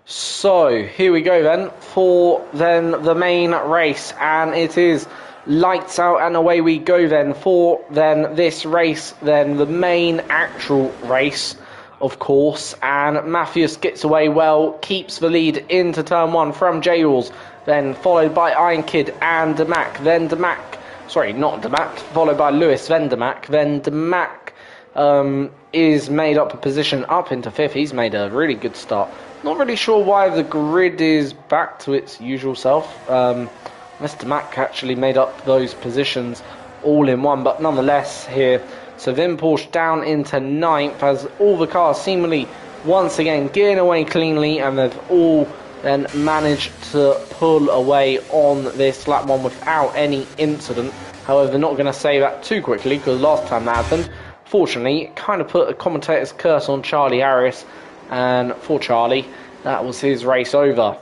So here we go then for then the main race, and it is lights out and away we go then for then this race, then the main actual race, of course. And Matthias gets away well, keeps the lead into turn 1 from Jails, then followed by Iron Kid and Demac, then Demac, sorry, not Demac, followed by Lewis, then Demac, is made up a position up into 5th. He's made a really good start. Not really sure why the grid is back to its usual self. Mr. Mack actually made up those positions all in one, but nonetheless here. So Vim Porsche down into 9th as all the cars seemingly once again getting away cleanly, and they've all then managed to pull away on this lap 1 without any incident. However, not going to say that too quickly, because last time that happened, fortunately, it kind of put a commentator's curse on Charlie Harris, and for Charlie, that was his race over.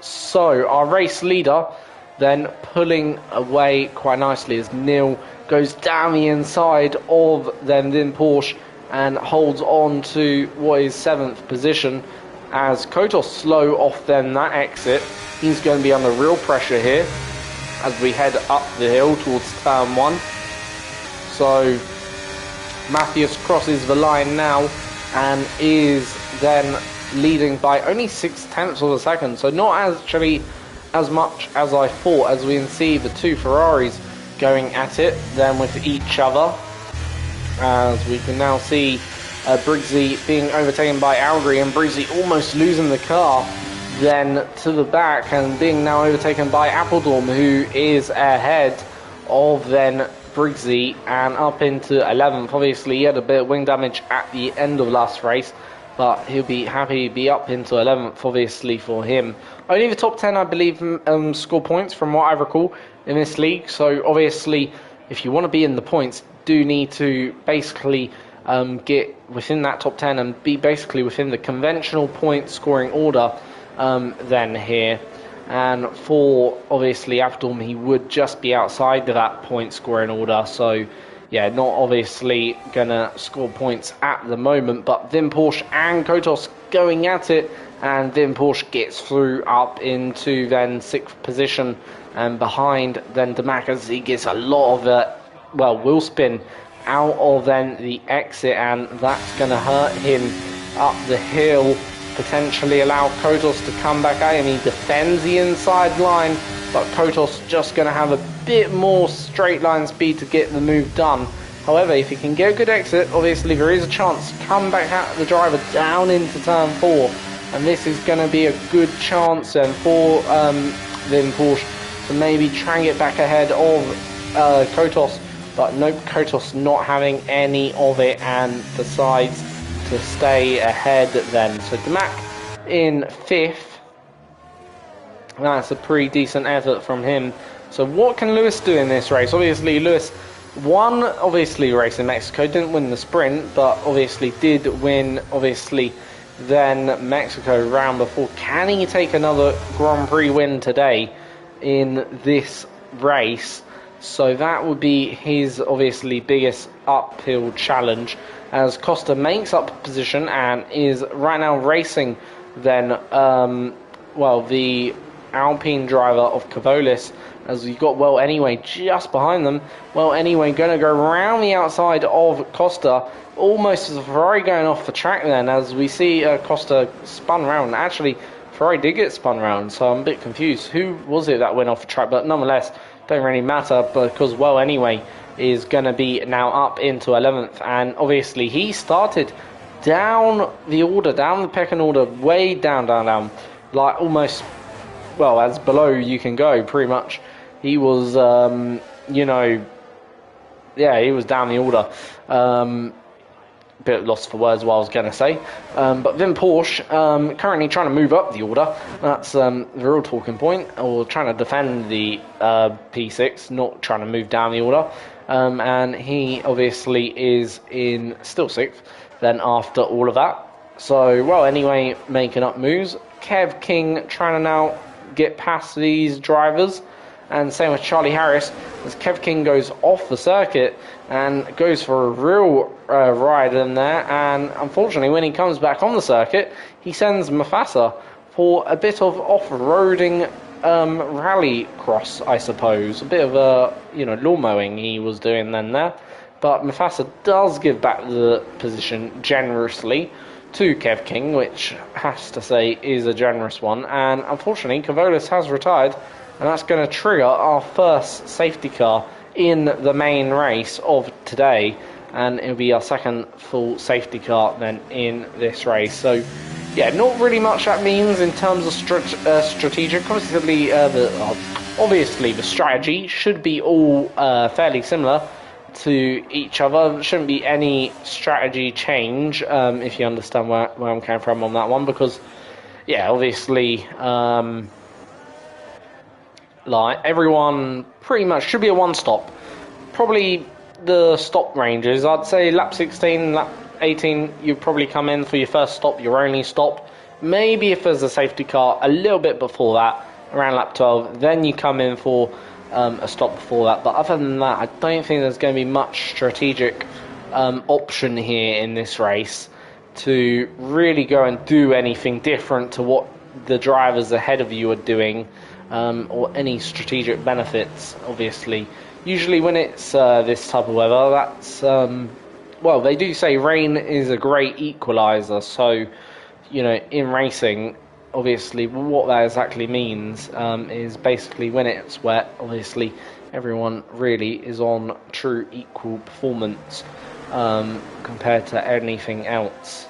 So our race leader then pulling away quite nicely as Neil goes down the inside of then Porsche and holds on to what is 7th position, as Kotos slow off then that exit. He's going to be under real pressure here as we head up the hill towards turn 1. So Matthias crosses the line now and is then leading by only 6/10 of a second, so not actually as much as I thought, as we can see the 2 Ferraris going at it then with each other, as we can now see Briggsy being overtaken by Algri, and Briggsy almost losing the car then to the back and being now overtaken by Appledorm, who is ahead of then Briggsy and up into 11th. Obviously he had a bit of wing damage at the end of last race, but he'll be happy to be up into 11th, obviously, for him. Only the top 10, I believe, score points from what I recall in this league. So obviously, if you want to be in the points, do need to basically get within that top 10 and be basically within the conventional point scoring order then here. And for obviously Avdom, he would just be outside of that point scoring order. So yeah, not obviously gonna score points at the moment. But Vim Porsche and Kotos going at it, and Vim Porsche gets through up into then 6th position, and behind then Damac as he gets a lot of wheel spin out of then the exit, and that's gonna hurt him up the hill. Potentially allow Kotos to come back at him. He defends the inside line, but Kotos just going to have a bit more straight line speed to get the move done. However, if he can get a good exit, obviously there is a chance to come back at the driver down into turn 4, and this is going to be a good chance then for Vim Porsche to maybe try and get back ahead of Kotos, but nope, Kotos not having any of it and decides to stay ahead then. So Damac in 5th. That's a pretty decent effort from him. So what can Lewis do in this race? Obviously Lewis won the race in Mexico, didn't win the sprint, but obviously did win then Mexico round before. Can he take another Grand Prix win today in this race? So that would be his obviously biggest uphill challenge, as Costa makes up position and is right now racing then the Alpine driver of Cavolis, as we got Well Anyway just behind them. Well Anyway going to go around the outside of Costa, almost as a Ferrari going off the track then, as we see Costa spun round. Actually, Ferrari did get spun round, so I'm a bit confused. Who was it that went off the track? But nonetheless, don't really matter, because Well Anyway is going to be now up into 11th, and obviously he started down the order, down the pecking order, way down, like almost, as below you can go, pretty much. He was, he was down the order. Bit lost for words what I was going to say. But Vim Porsche currently trying to move up the order. That's the real talking point. Or trying to defend the P6, not trying to move down the order. And he obviously is in still 6th then after all of that. So, well, anyway, making up moves. Kev King trying to now get past these drivers. And same with Charlie Harris, as Kev King goes off the circuit and goes for a real ride in there. And unfortunately, when he comes back on the circuit, he sends Mufasa for a bit of off-roading rally cross, I suppose. A bit of a, lawn mowing he was doing then there. But Mufasa does give back the position generously to Kev King, which has to say is a generous one. And unfortunately, Cavolis has retired, and that's going to trigger our first safety car in the main race of today, and it'll be our second full safety car then in this race. So yeah, not really much that means in terms of strategic. Obviously the strategy should be all fairly similar to each other. There shouldn't be any strategy change, if you understand where I'm coming from on that one, because yeah, obviously like everyone pretty much should be a one stop. Probably the stop ranges, I'd say lap 16, lap 18, you probably come in for your first stop, your only stop. Maybe if there's a safety car a little bit before that, around lap 12, then you come in for a stop before that. But other than that, I don't think there's going to be much strategic option here in this race to really go and do anything different to what the drivers ahead of you are doing, or any strategic benefits, obviously. Usually when it's this type of weather, that's, they do say rain is a great equalizer. So, in racing, obviously what that exactly means is basically when it's wet, obviously everyone really is on true equal performance compared to anything else.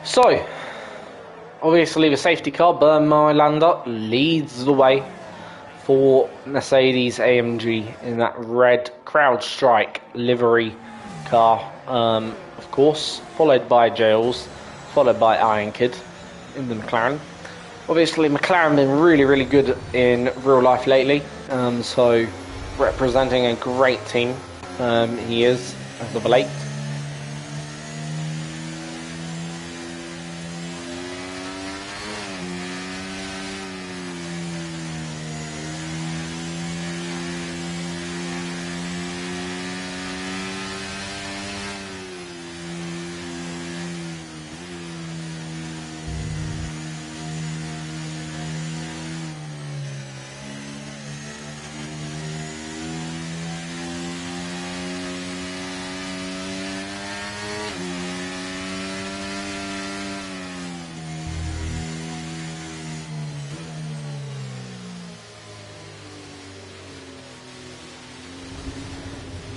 So, obviously the safety car, Bernd Mailander, leads the way for Mercedes AMG in that red CrowdStrike livery car, of course, followed by Giles, followed by Iron Kid in the McLaren. Obviously, McLaren been really good in real life lately, so representing a great team, he is, as of late.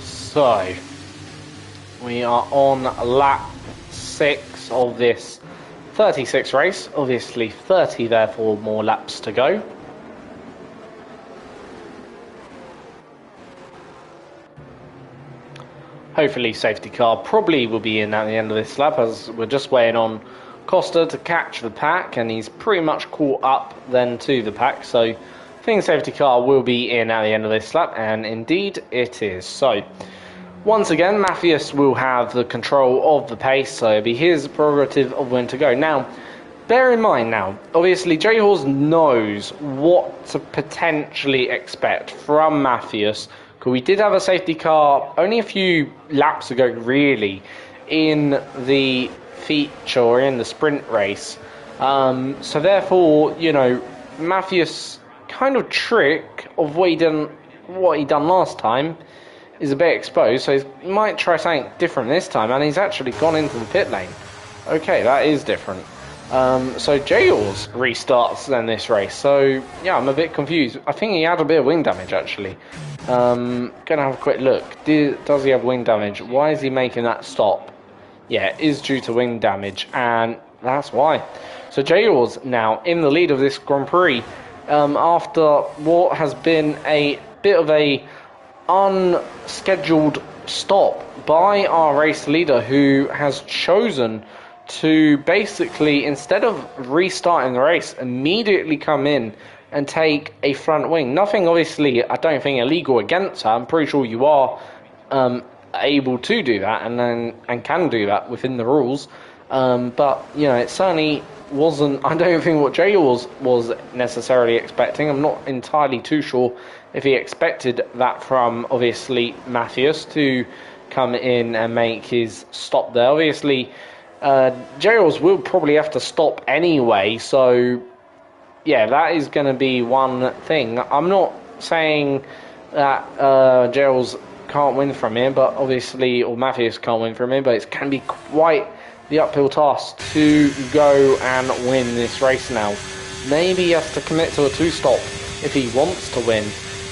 So, we are on lap 6 of this 36 race, obviously 30 therefore more laps to go. Hopefully safety car probably will be in at the end of this lap, as we're just waiting on Costa to catch the pack, and he's pretty much caught up then to the pack, so I think safety car will be in at the end of this lap, and indeed it is. So once again, Matthias will have the control of the pace, so it'll be his prerogative of when to go. Now, bear in mind now, obviously J-Horse knows what to potentially expect from Matthias, because we did have a safety car only a few laps ago, really, in the feature, or in the sprint race. So therefore, you know, Matthias' kind of trick of what he done last time is a bit exposed, so he might try something different this time, and he's actually gone into the pit lane. Okay, that is different. So Jails restarts then this race, so yeah, I'm a bit confused. I think he had a bit of wing damage actually. Gonna have a quick look. Does he have wing damage? Why is he making that stop? Yeah, it is due to wing damage, and that's why. So Jails now in the lead of this Grand Prix, after what has been a bit of a unscheduled stop by our race leader, who has chosen to basically, instead of restarting the race, immediately come in and take a front wing. Nothing obviously, I don't think, illegal against her. I'm pretty sure you are able to do that and can do that within the rules, but you know, it certainly wasn't, I don't think, what Jay was necessarily expecting. I'm not entirely too sure if he expected that from, obviously, Matthias to come in and make his stop there. Obviously, Jails will probably have to stop anyway, so yeah, that is going to be one thing. I'm not saying that Jails can't win from here, but obviously, or Matthias can't win from here, but it can be quite the uphill task to go and win this race now. Maybe he has to commit to a two-stop if he wants to win,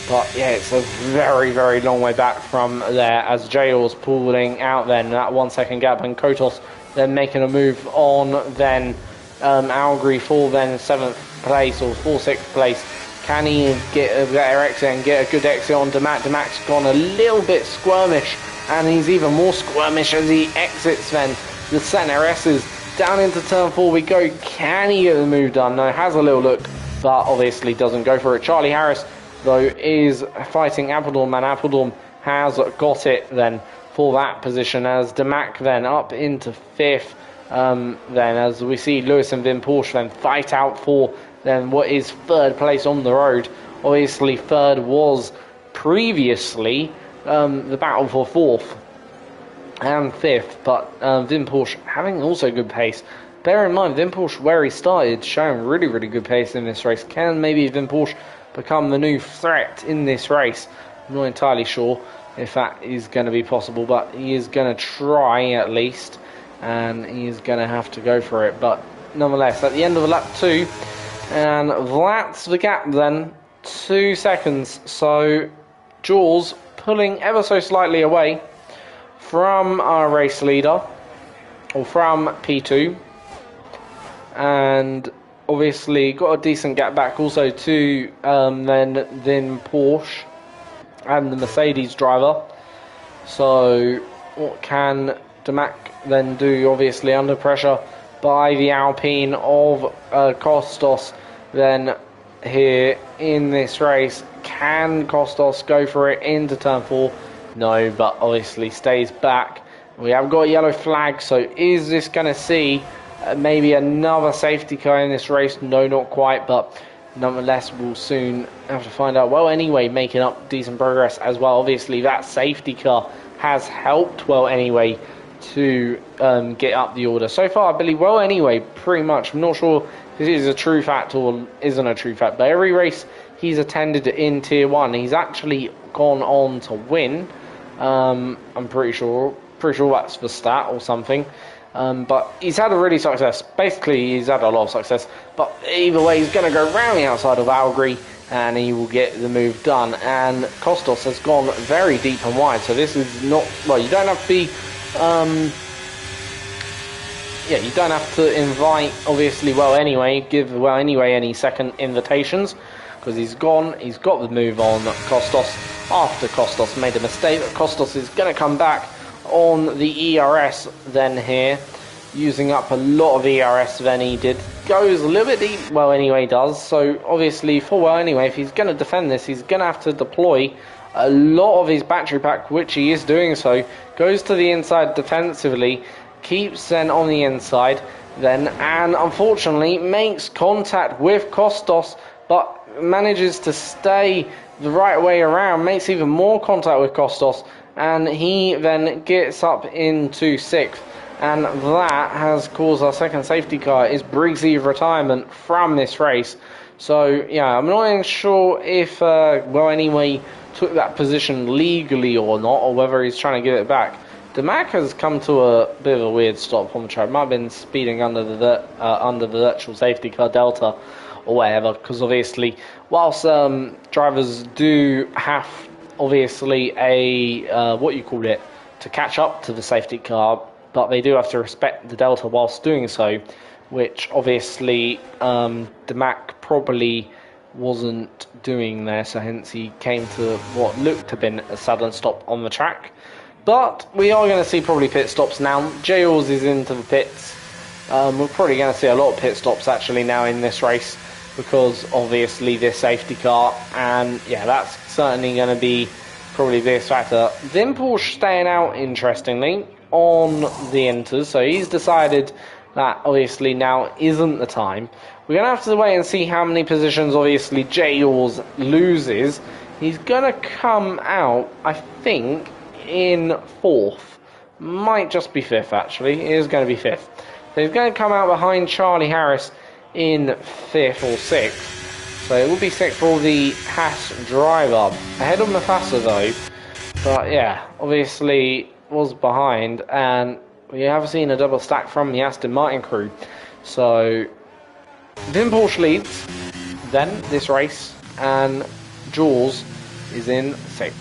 but yeah, it's a very long way back from there, as Jails pulling out then that 1 second gap, and Kotos then making a move on then Algri for then 7th place, or for 6th place. Can he get a better exit and get a good exit on Damac? Damac's gone a little bit squirmish, and he's even more squirmish as he exits then the centre S's down into turn 4 we go. Can he get the move done? No, has a little look, but obviously doesn't go for it. Charlie Harris, though, is fighting Appledorn, and Appledorn has got it then for that position, as Damac then up into 5th. Then as we see Lewis and Vin Porsche then fight out for then what is 3rd place on the road. Obviously 3rd was previously the battle for 4th and 5th, but Vin Porsche having also good pace. Bear in mind, Vin Porsche, where he started, showing really good pace in this race. Can maybe Vin Porsche become the new threat in this race? I'm not entirely sure if that is going to be possible, but he is going to try at least, and he is going to have to go for it. But nonetheless, at the end of lap 2, and that's the gap then, 2 seconds. So Jules pulling ever so slightly away from our race leader, or from P2. and obviously got a decent gap back also to then Porsche and the Mercedes driver. So what can Damac then do? Obviously under pressure by the Alpine of Costos. Then here in this race, can Costos go for it into turn 4? No, but obviously stays back. We have got a yellow flag, so is this going to see maybe another safety car in this race? No, not quite, but nonetheless, we'll soon have to find out. Well, anyway, making up decent progress as well. Obviously, that safety car has helped, well, anyway, to get up the order. So far, I believe, well, anyway, pretty much. I'm not sure if this is a true fact or isn't a true fact, but every race he's attended in Tier 1, he's actually gone on to win. I'm pretty sure that's the stat or something. But he's had a really success. Basically, he's had a lot of success. But either way, he's going to go round the outside of Algri, and he will get the move done. And Costos has gone very deep and wide. So this is not, well, you don't have to be, you don't have to invite, obviously, give well anyway any second invitations, because he's got the move on Costos after Costos made a mistake. Costos is going to come back on the ERS then here, using up a lot of ERS than he did. Goes a little bit deep, well anyway does, so obviously if he's going to defend this, he's going to have to deploy a lot of his battery pack, which he is doing so. Goes to the inside defensively, keeps then on the inside then, and unfortunately makes contact with Costos, but manages to stay the right way around, makes even more contact with Costos, and he then gets up into 6th, and that has caused our second safety car is Briggsy retirement from this race. So yeah, I'm not even sure if took that position legally or not, or whether he's trying to give it back. Damac has come to a bit of a weird stop on the track. Might have been speeding under the virtual safety car delta or whatever, because obviously whilst drivers do have obviously a to catch up to the safety car, but they do have to respect the delta whilst doing so, which obviously Damac probably wasn't doing there, so hence he came to what looked to have been a sudden stop on the track. But we are going to see probably pit stops now. Jails is into the pits. We're probably going to see a lot of pit stops actually now in this race, because obviously this safety car, and yeah, that's certainly going to be probably the biggest factor. Then Porsche staying out, interestingly, on the inters, so he's decided that obviously now isn't the time. We're going to have to wait and see how many positions obviously Jails loses. He's going to come out, I think, in 4th. Might just be 5th actually. It is going to be 5th. So he's going to come out behind Charlie Harris in 5th or 6th. So it will be 6th for the Haas driver. Ahead of Mufasa though. But yeah, obviously was behind, and we have seen a double stack from the Aston Martin crew. So Vin Porsche leads then this race, and Jules is in 6th.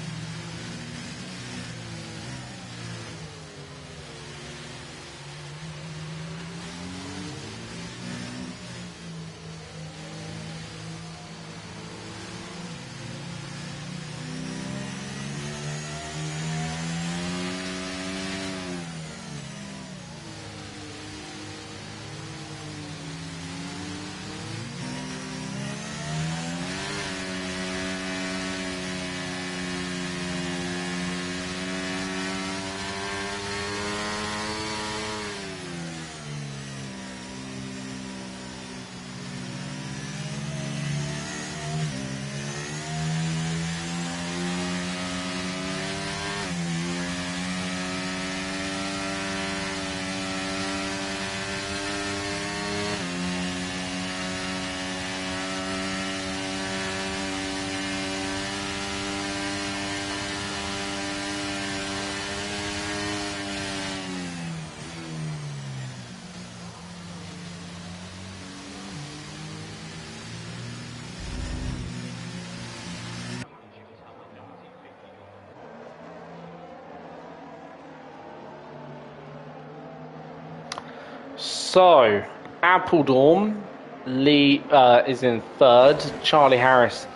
So, Appledorm is in third. Charlie Harris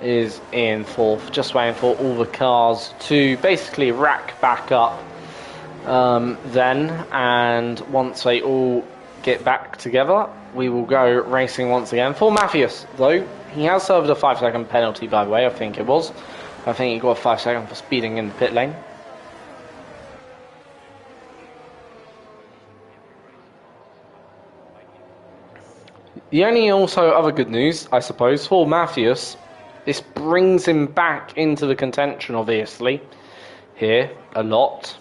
is in fourth. Just waiting for all the cars to basically rack back up then. And once they all get back together, we will go racing once again. For Matthias, though, he has served a 5-second penalty, by the way, I think it was. I think he got a 5-second for speeding in the pit lane. The only also other good news, I suppose, for Matthias, this brings him back into the contention, obviously, here, a lot.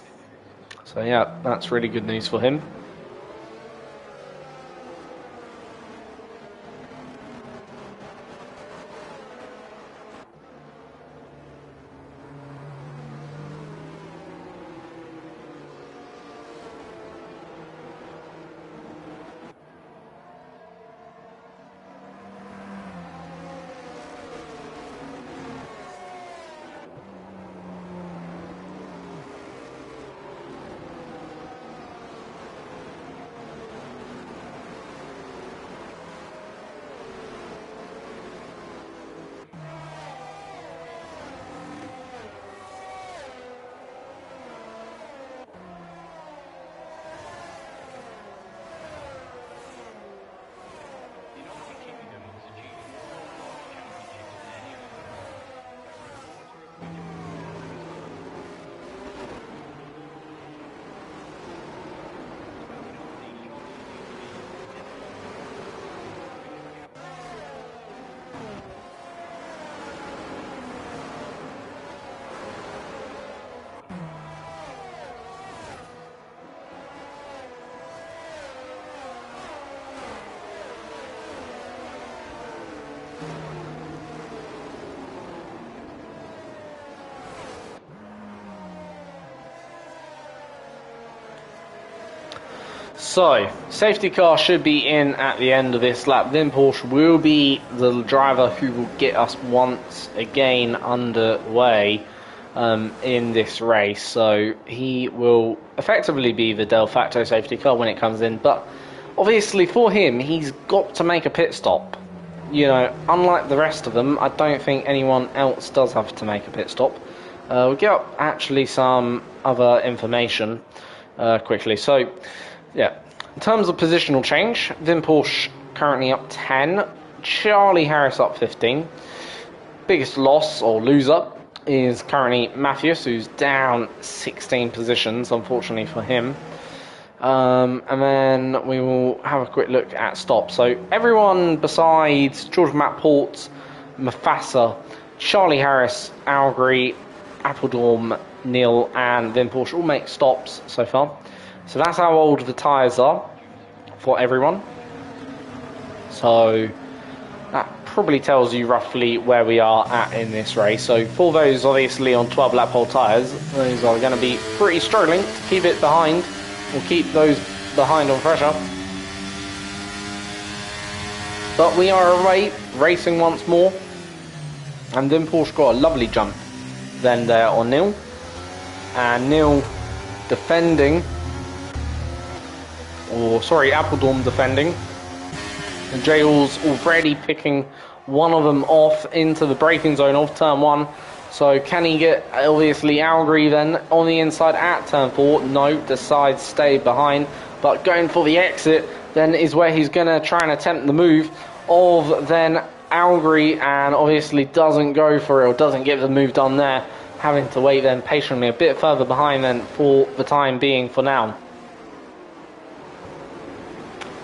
So yeah, that's really good news for him. So, safety car should be in at the end of this lap. Then Porsche will be the driver who will get us once again underway in this race. So, he will effectively be the de facto safety car when it comes in. But, obviously for him, he's got to make a pit stop. You know, unlike the rest of them, I don't think anyone else does have to make a pit stop. We'll get up actually some other information quickly. So, yeah, in terms of positional change, Vin Porsche currently up 10, Charlie Harris up 15. Biggest loss or loser is currently Matthias, who's down 16 positions, unfortunately for him. And then we will have a quick look at stops. So everyone besides George Matt-Port, Mafasa, Charlie Harris, Algri, Appledorm, Neil, and Vin Porsche all make stops so far. So that's how old the tyres are for everyone. So that probably tells you roughly where we are at in this race. So for those obviously on 12 lap hole tyres, those are going to be pretty struggling to keep it behind, or keep those behind on pressure. But we are away, racing once more. And then Porsche got a lovely jump then there on Neil. And Neil defending, or sorry, Appledorm defending. And Jail's already picking one of them off into the braking zone of turn 1. So can he get, obviously, Algri then on the inside at turn 4? No, decides stay behind. But going for the exit then is where he's going to try and attempt the move of then Algri, and obviously doesn't go for it, or doesn't get the move done there. Having to wait then patiently a bit further behind then for the time being for now.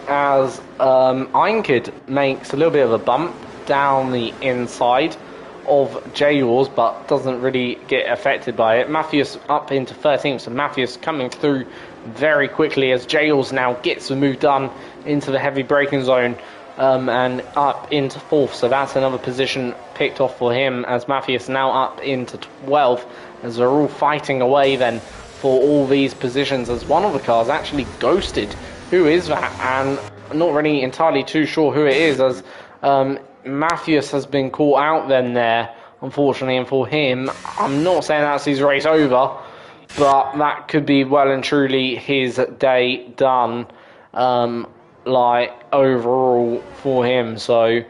As Einkid makes a little bit of a bump down the inside of J-Wars, but doesn't really get affected by it. Matthias up into 13th, so Matthias coming through very quickly as J-Wars now gets the move done into the heavy braking zone and up into 4th, so that's another position picked off for him, as Matthias now up into 12th, as they're all fighting away then for all these positions, as one of the cars actually ghosted. Who is that? And I'm not really entirely too sure who it is, as Matthias has been caught out then there, unfortunately, and for him, I'm not saying that's his race over, but that could be well and truly his day done. like overall for him. So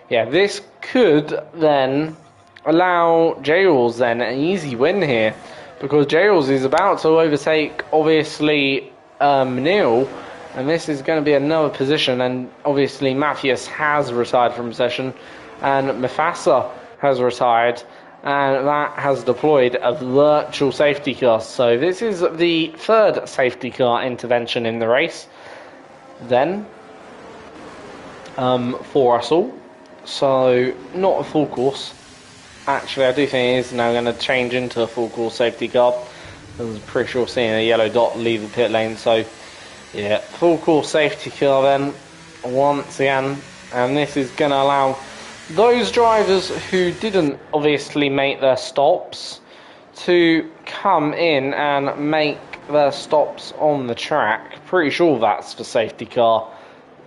yeah, this could then allow Jails then an easy win here, because Jails is about to overtake obviously Neil, and this is going to be another position. And obviously Matthias has retired from session, and Mufasa has retired, and that has deployed a virtual safety car. So this is the third safety car intervention in the race then for us all. So not a full course. Actually, I do think it is now going to change into a full course safety car. I was pretty sure seeing a yellow dot leave the pit lane. So yeah, full course safety car then once again, and this is going to allow those drivers who didn't obviously make their stops to come in and make their stops on the track. Pretty sure that's the safety car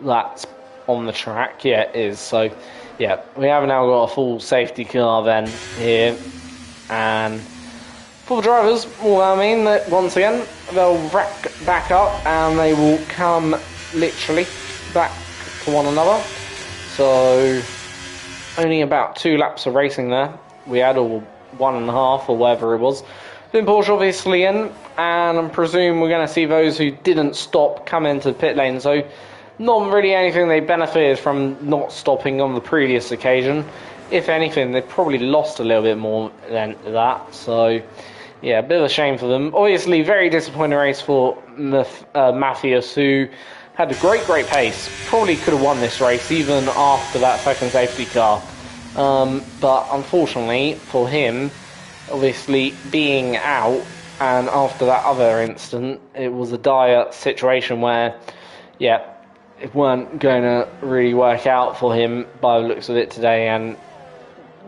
that's on the track. Yeah, it is. So yeah, we have now got a full safety car then here, and for the drivers, well, I mean, that once again they'll rack back up and they will come literally back to one another. So only about 2 laps of racing there. We had all 1.5 or whatever it was. Then Porsche obviously in, and I presume we're going to see those who didn't stop come into the pit lane. So not really anything they benefited from not stopping on the previous occasion. If anything, they probably lost a little bit more than that. So yeah, a bit of a shame for them. Obviously, very disappointing race for Matthias, who had a great pace. Probably could have won this race even after that second safety car. But unfortunately for him, obviously being out, and after that other incident, it was a dire situation where, yeah, it weren't going to really work out for him by the looks of it today. And,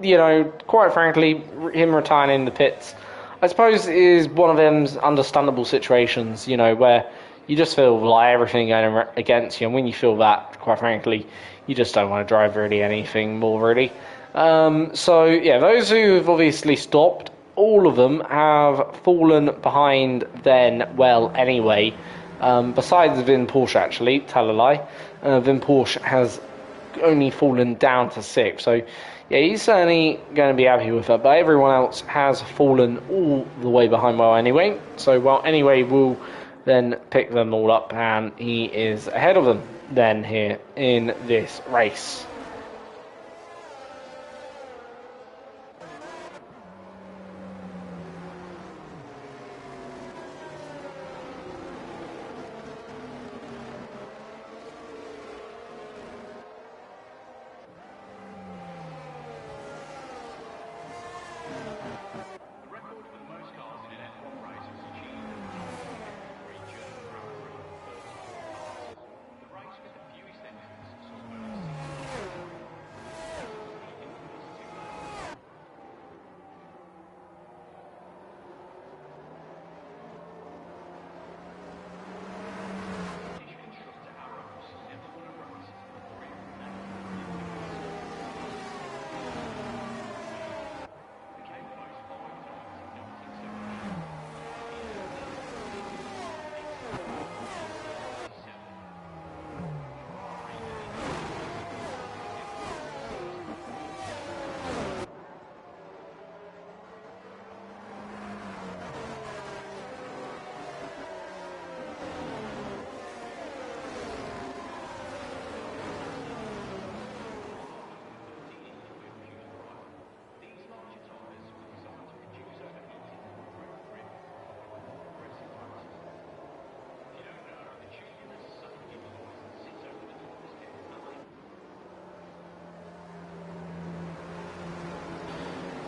you know, quite frankly, him retiring in the pits, I suppose, is one of them's understandable situations, you know, where you just feel like everything going against you, and when you feel that, quite frankly, you just don't want to drive really anything more, really. So, yeah, those who have obviously stopped, all of them have fallen behind then, well, anyway. Besides Vin Porsche, actually, tell a lie, Vin Porsche has only fallen down to 6th. So, yeah, he's certainly going to be happy with that. But everyone else has fallen all the way behind well anyway. So, well, anyway, we'll then pick them all up, and he is ahead of them then here in this race.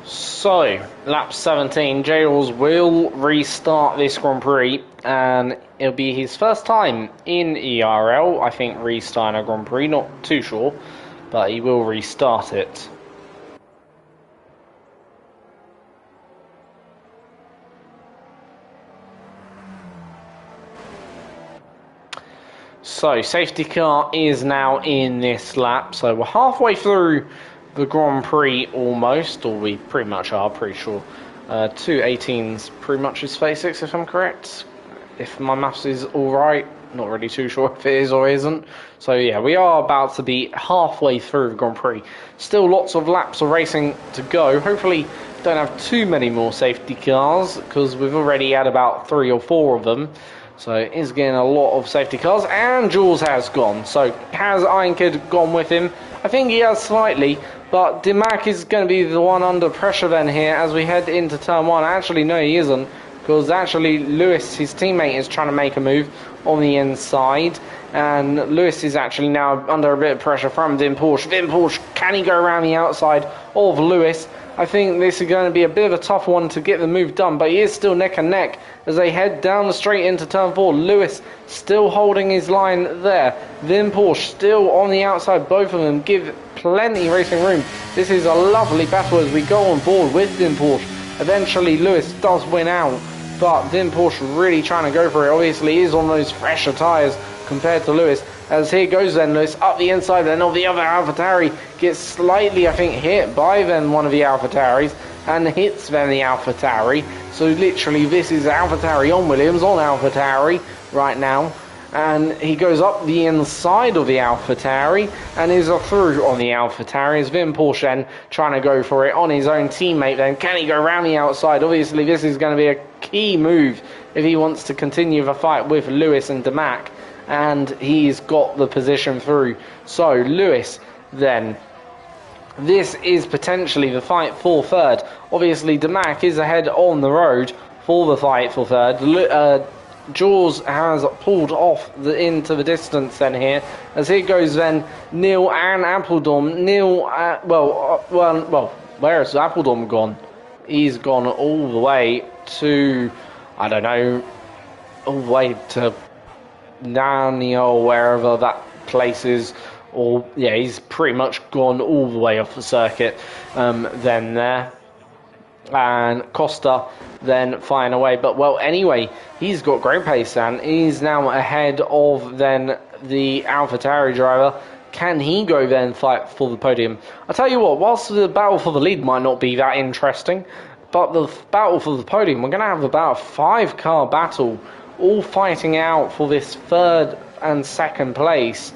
So, lap 17, Jails will restart this Grand Prix, and it'll be his first time in ERL, I think, restarting a Grand Prix, not too sure, but he will restart it. So, safety car is now in this lap, so we're halfway through the Grand Prix almost, or we pretty much are, pretty sure. 218's pretty much his phase 6, if I'm correct. If my maths is alright, Not really too sure if it is or isn't. So yeah, we are about to be halfway through the Grand Prix. Still lots of laps of racing to go. Hopefully don't have too many more safety cars, because we've already had about 3 or 4 of them. So it is getting a lot of safety cars, and Jules has gone. So has Iron Kid gone with him? I think he has slightly, but Dimac is going to be the one under pressure then here as we head into turn 1. Actually, no, he isn't, because actually Lewis, his teammate, is trying to make a move on the inside, and Lewis is actually now under a bit of pressure from Vin Porsche. Vin Porsche, can he go around the outside of Lewis? I think this is going to be a bit of a tough one to get the move done, but he is still neck and neck as they head down the straight into turn 4. Lewis still holding his line there. Vin Porsche still on the outside. Both of them give plenty racing room. This is a lovely battle as we go on board with Vin Porsche. Eventually Lewis does win out, but Vin Porsche really trying to go for it. Obviously he is on those fresher tyres compared to Lewis. As here goes then Lewis up the inside, then of the other AlphaTauri gets slightly, I think, hit by then one of the AlphaTauris, and hits then the AlphaTauri. So literally this is AlphaTauri on Williams on AlphaTauri right now, and he goes up the inside of the AlphaTauri and is through on the AlphaTauri as Vin Porsche then trying to go for it on his own teammate. Then can he go around the outside? Obviously this is going to be a key move if he wants to continue the fight with Lewis and Dimac, and he's got the position through. So Lewis then, this is potentially the fight for third. Obviously Dimac is ahead on the road for the fight for third. Jules has pulled off into the distance then here, as here goes then Neil and Appledom. Neil, well, where has Appledom gone? He's gone all the way to, I don't know, all the way to Narnia or wherever that place is. Or yeah, he's pretty much gone all the way off the circuit then there. And Costa then flying away, but well, anyway, he's got great pace and he's now ahead of then the AlphaTauri driver. Can he go then fight for the podium? I'll tell you what, whilst the battle for the lead might not be that interesting, but the battle for the podium, we're going to have about a 5-car battle, all fighting out for this third and second place.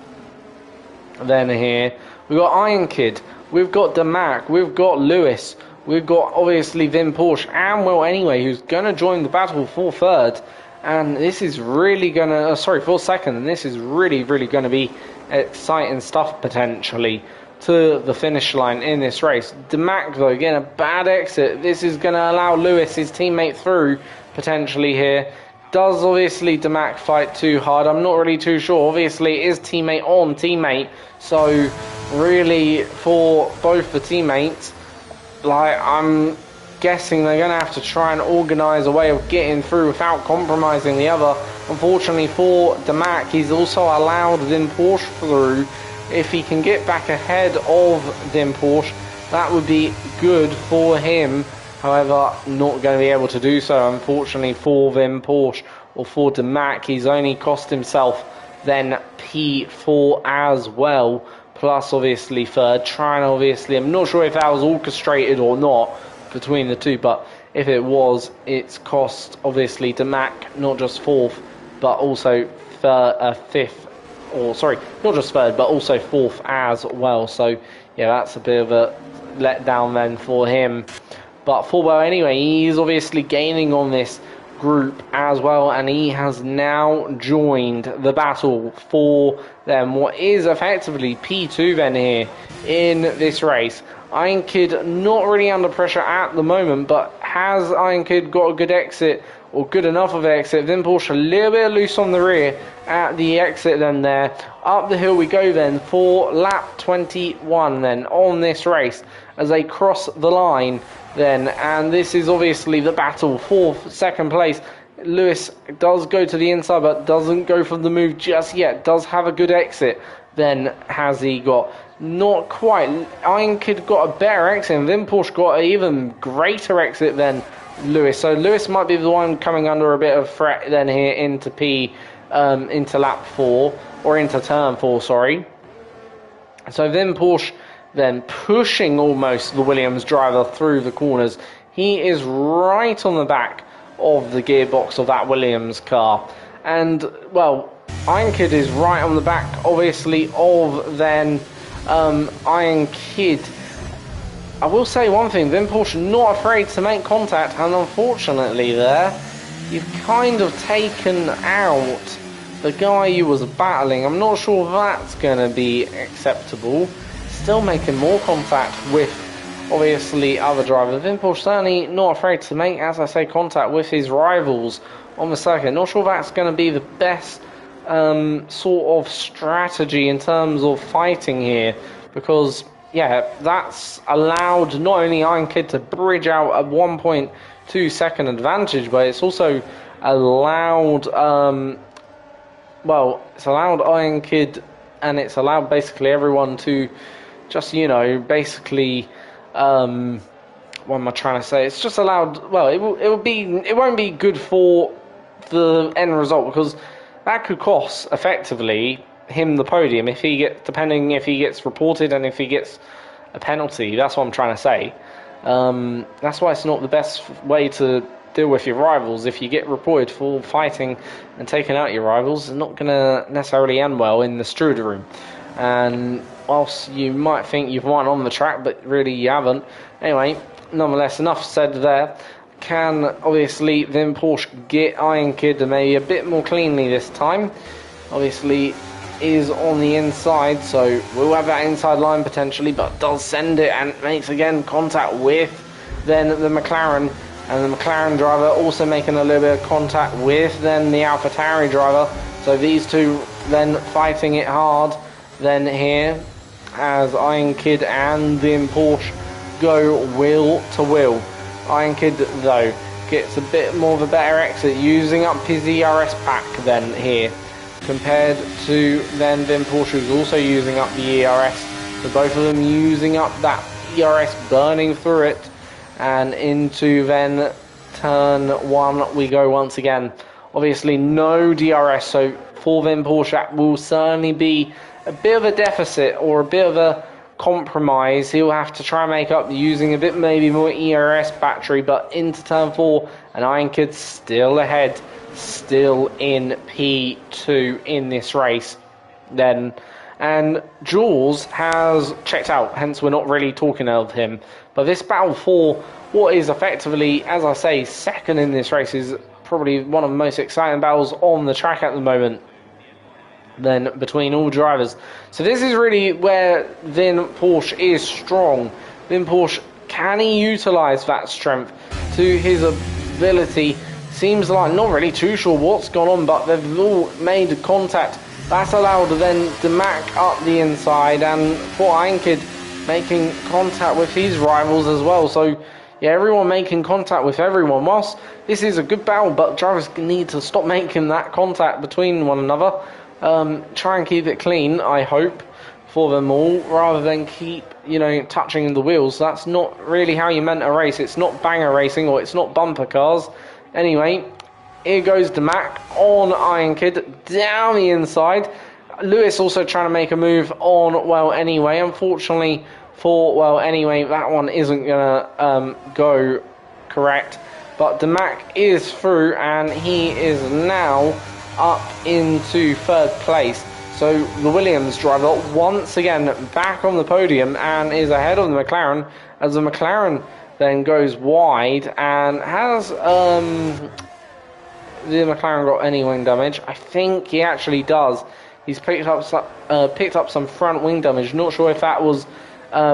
Then here we've got Iron Kid, we've got Dimac, we've got Lewis, we've got obviously Vin Porsche and Will Anyway, who's going to join the battle for third. And this is really going to, for second, and this is really going to be exciting stuff potentially to the finish line in this race. Dimac though, again, a bad exit. This is going to allow Lewis, his teammate, through potentially here. Does obviously Dimac fight too hard? I'm not really too sure. Obviously it is teammate on teammate, so really for both the teammates, like, I'm guessing they're going to have to try and organise a way of getting through without compromising the other. Unfortunately for Dimac, he's also allowed Vin Porsche through. If he can get back ahead of Vin Porsche, that would be good for him. However, not going to be able to do so, unfortunately, for Vin Porsche or for Dimac. He's only cost himself then P4 as well, plus obviously third. Trying obviously, I'm not sure if that was orchestrated or not between the two, but if it was, it's cost obviously Dimac not just fourth, but also fifth, or sorry, not just third, but also fourth as well. So yeah, that's a bit of a letdown then for him. But for Well Anyway, he's obviously gaining on this group as well, and he has now joined the battle for them, what is effectively P2 then here in this race. Iron Kid not really under pressure at the moment, but has Iron Kid got a good exit, or good enough of an exit? Then Porsche a little bit loose on the rear at the exit then there. Up the hill we go then for lap 21 then on this race as they cross the line then, and this is obviously the battle for second place. Lewis does go to the inside but doesn't go for the move just yet, does have a good exit. Then has he got, not quite, Iron Kid got a better exit and then Porsche got an even greater exit than Lewis. So Lewis might be the one coming under a bit of threat then here into into lap 4, or into turn 4, sorry. So then Porsche then pushing almost the Williams driver through the corners. He is right on the back of the gearbox of that Williams car. And, well, Iron Kid is right on the back, obviously, of then Iron Kid. I will say one thing, Vin Porsche not afraid to make contact, and unfortunately there, you've kind of taken out the guy you was battling. I'm not sure that's going to be acceptable. Still making more contact with, obviously, other drivers. Vin Porsche certainly not afraid to make, as I say, contact with his rivals on the circuit. Not sure that's going to be the best sort of strategy in terms of fighting here, because yeah, that's allowed not only Iron Kid to bridge out a 1.2 second advantage, but it's also allowed well, it's allowed Iron Kid, and it's allowed basically everyone to just, you know, basically what am I trying to say? It's just allowed, well, it won't be good for the end result, because that could cost effectively him the podium if he depending if he gets reported and if he gets a penalty. That's what I'm trying to say. That's why it's not the best way to deal with your rivals. If you get reported for fighting and taking out your rivals, it's not going to necessarily end well in the Struder room. And whilst you might think you've won on the track, but really you haven't. Anyway, nonetheless, enough said there. Can obviously Vin Porsche get Iron Kid maybe a bit more cleanly this time? Obviously is on the inside, so we'll have that inside line potentially, but does send it and makes again contact with then the McLaren, and the McLaren driver also making a little bit of contact with then the AlphaTauri driver. So these two then fighting it hard then here as Iron Kid and Vin Porsche go wheel to wheel. Iron Kid though gets a bit more of a better exit using up his ERS pack then here, compared to then Vin Porsche, who's also using up the ERS. So both of them using up that ERS, burning through it, and into then turn one we go once again. Obviously no DRS, so for Vin Porsche that will certainly be a bit of a deficit or a bit of a compromise. He'll have to try and make up using a bit maybe more ERS battery, but into turn 4 and Iron Kid still ahead, still in P2 in this race then. And Jules has checked out, hence we're not really talking of him. But this battle for what is effectively, as I say, second in this race is probably one of the most exciting battles on the track at the moment then between all drivers. So this is really where Vin Porsche is strong. Vin Porsche, can he utilise that strength to his ability? Seems like not really too sure what's gone on, but they've all made contact. That's allowed then Demac up the inside, and for Iron Kid making contact with his rivals as well. So yeah, everyone making contact with everyone. Whilst this is a good battle, but drivers need to stop making that contact between one another. Try and keep it clean, I hope, for them all, rather than keep, you know, touching the wheels. That's not really how you meant a race. It's not banger racing, or it's not bumper cars. Anyway, here goes Demac on Iron Kid down the inside. Lewis also trying to make a move on Well Anyway. Unfortunately for Well Anyway, that one isn't gonna go correct. But Demac is through, and he is now up into third place. So the Williams driver once again back on the podium and is ahead of the McLaren, as the McLaren then goes wide. And has the McLaren got any wing damage? I think he actually does. He's picked up some front wing damage. Not sure if that was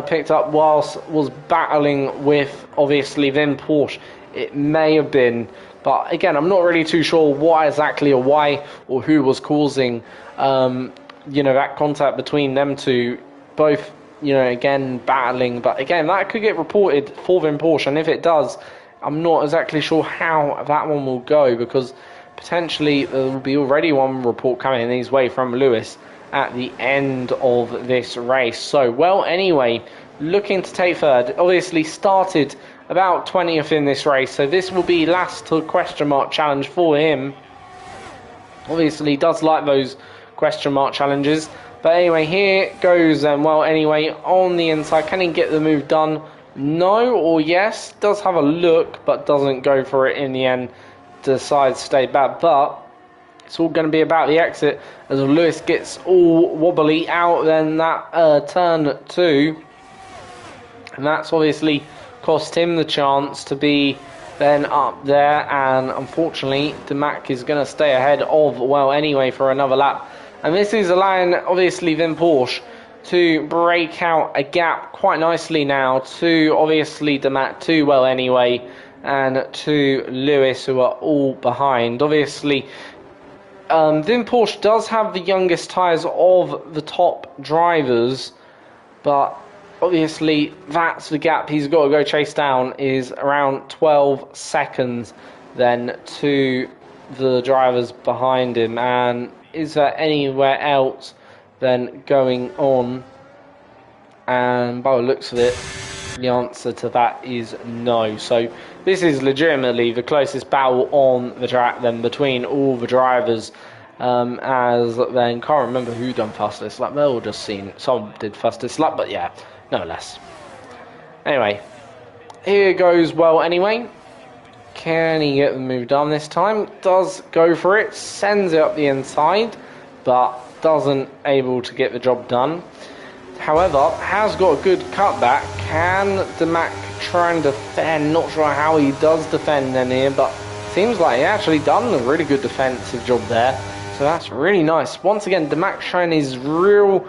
picked up whilst was battling with obviously Vin Porsche. It may have been. But again, I'm not really too sure what exactly or why or who was causing, you know, that contact between them two. Both, you know, again, battling. But again, that could get reported for Vin Porsche. And if it does, I'm not exactly sure how that one will go, because potentially there will be already one report coming his way from Lewis at the end of this race. So, Well Anyway, looking to take third. Obviously started about 20th in this race, so this will be last to question mark challenge for him. Obviously he does like those question mark challenges. But anyway, here goes Well Anyway on the inside. Can he get the move done? No or yes. Does have a look, but doesn't go for it in the end. Decides to stay back. But It's all going to be about the exit as Lewis gets all wobbly out then that turn 2. And that's obviously cost him the chance to be then up there. And unfortunately, Demac is going to stay ahead of Well Anyway for another lap. And this is allowing, obviously, then Porsche to break out a gap quite nicely now to, obviously, Demac, to Well Anyway, and to Lewis, who are all behind. Obviously, Vin Porsche does have the youngest tyres of the top drivers, but obviously that's the gap he's got to go chase down, is around 12 seconds then to the drivers behind him. And is there anywhere else then going on? And by the looks of it, the answer to that is no. So this is legitimately the closest battle on the track then between all the drivers. As then can't remember who done fastest lap. They're all just seen someone did fastest lap, but yeah, no less. Anyway, here goes Well Anyway. Can he get the move done this time? Does go for it, sends it up the inside, but doesn't able to get the job done. However, has got a good cutback. Can Demac try and defend? Not sure how he does defend then here, but seems like he actually done a really good defensive job there. So that's really nice. Once again, Demac showing his real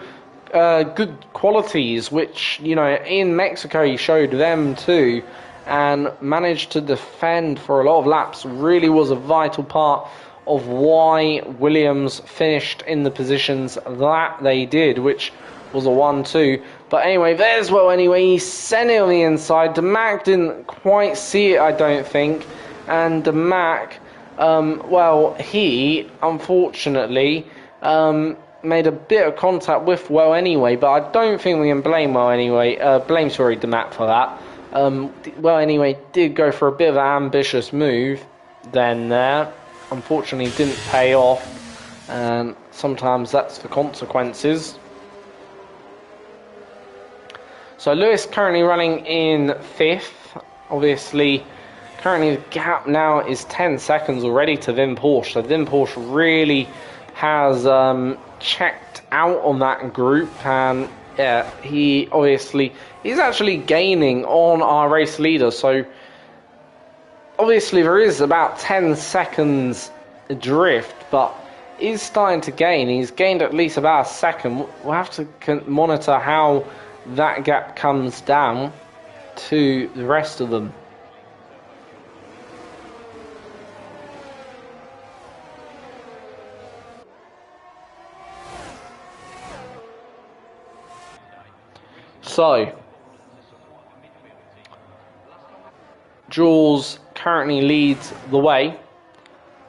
good qualities, which, you know, in Mexico he showed them too, and managed to defend for a lot of laps. Really was a vital part of why Williams finished in the positions that they did, which was a 1-2. But anyway, there's Well Anyway. He sent it on the inside. Demac didn't quite see it, I don't think. And Demac, well, he unfortunately made a bit of contact with Well Anyway, but I don't think we can blame Demac for that. Well Anyway did go for a bit of an ambitious move then there. Unfortunately didn't pay off, and sometimes that's the consequences. So Lewis currently running in 5th. Obviously, currently the gap now is 10 seconds already to Vin Porsche. So Vin Porsche really has checked out on that group, and yeah, he's actually gaining on our race leader. So obviously there is about 10 seconds drift, but he's starting to gain. He's gained at least about a second. We'll have to monitor how that gap comes down to the rest of them. So Jules currently leads the way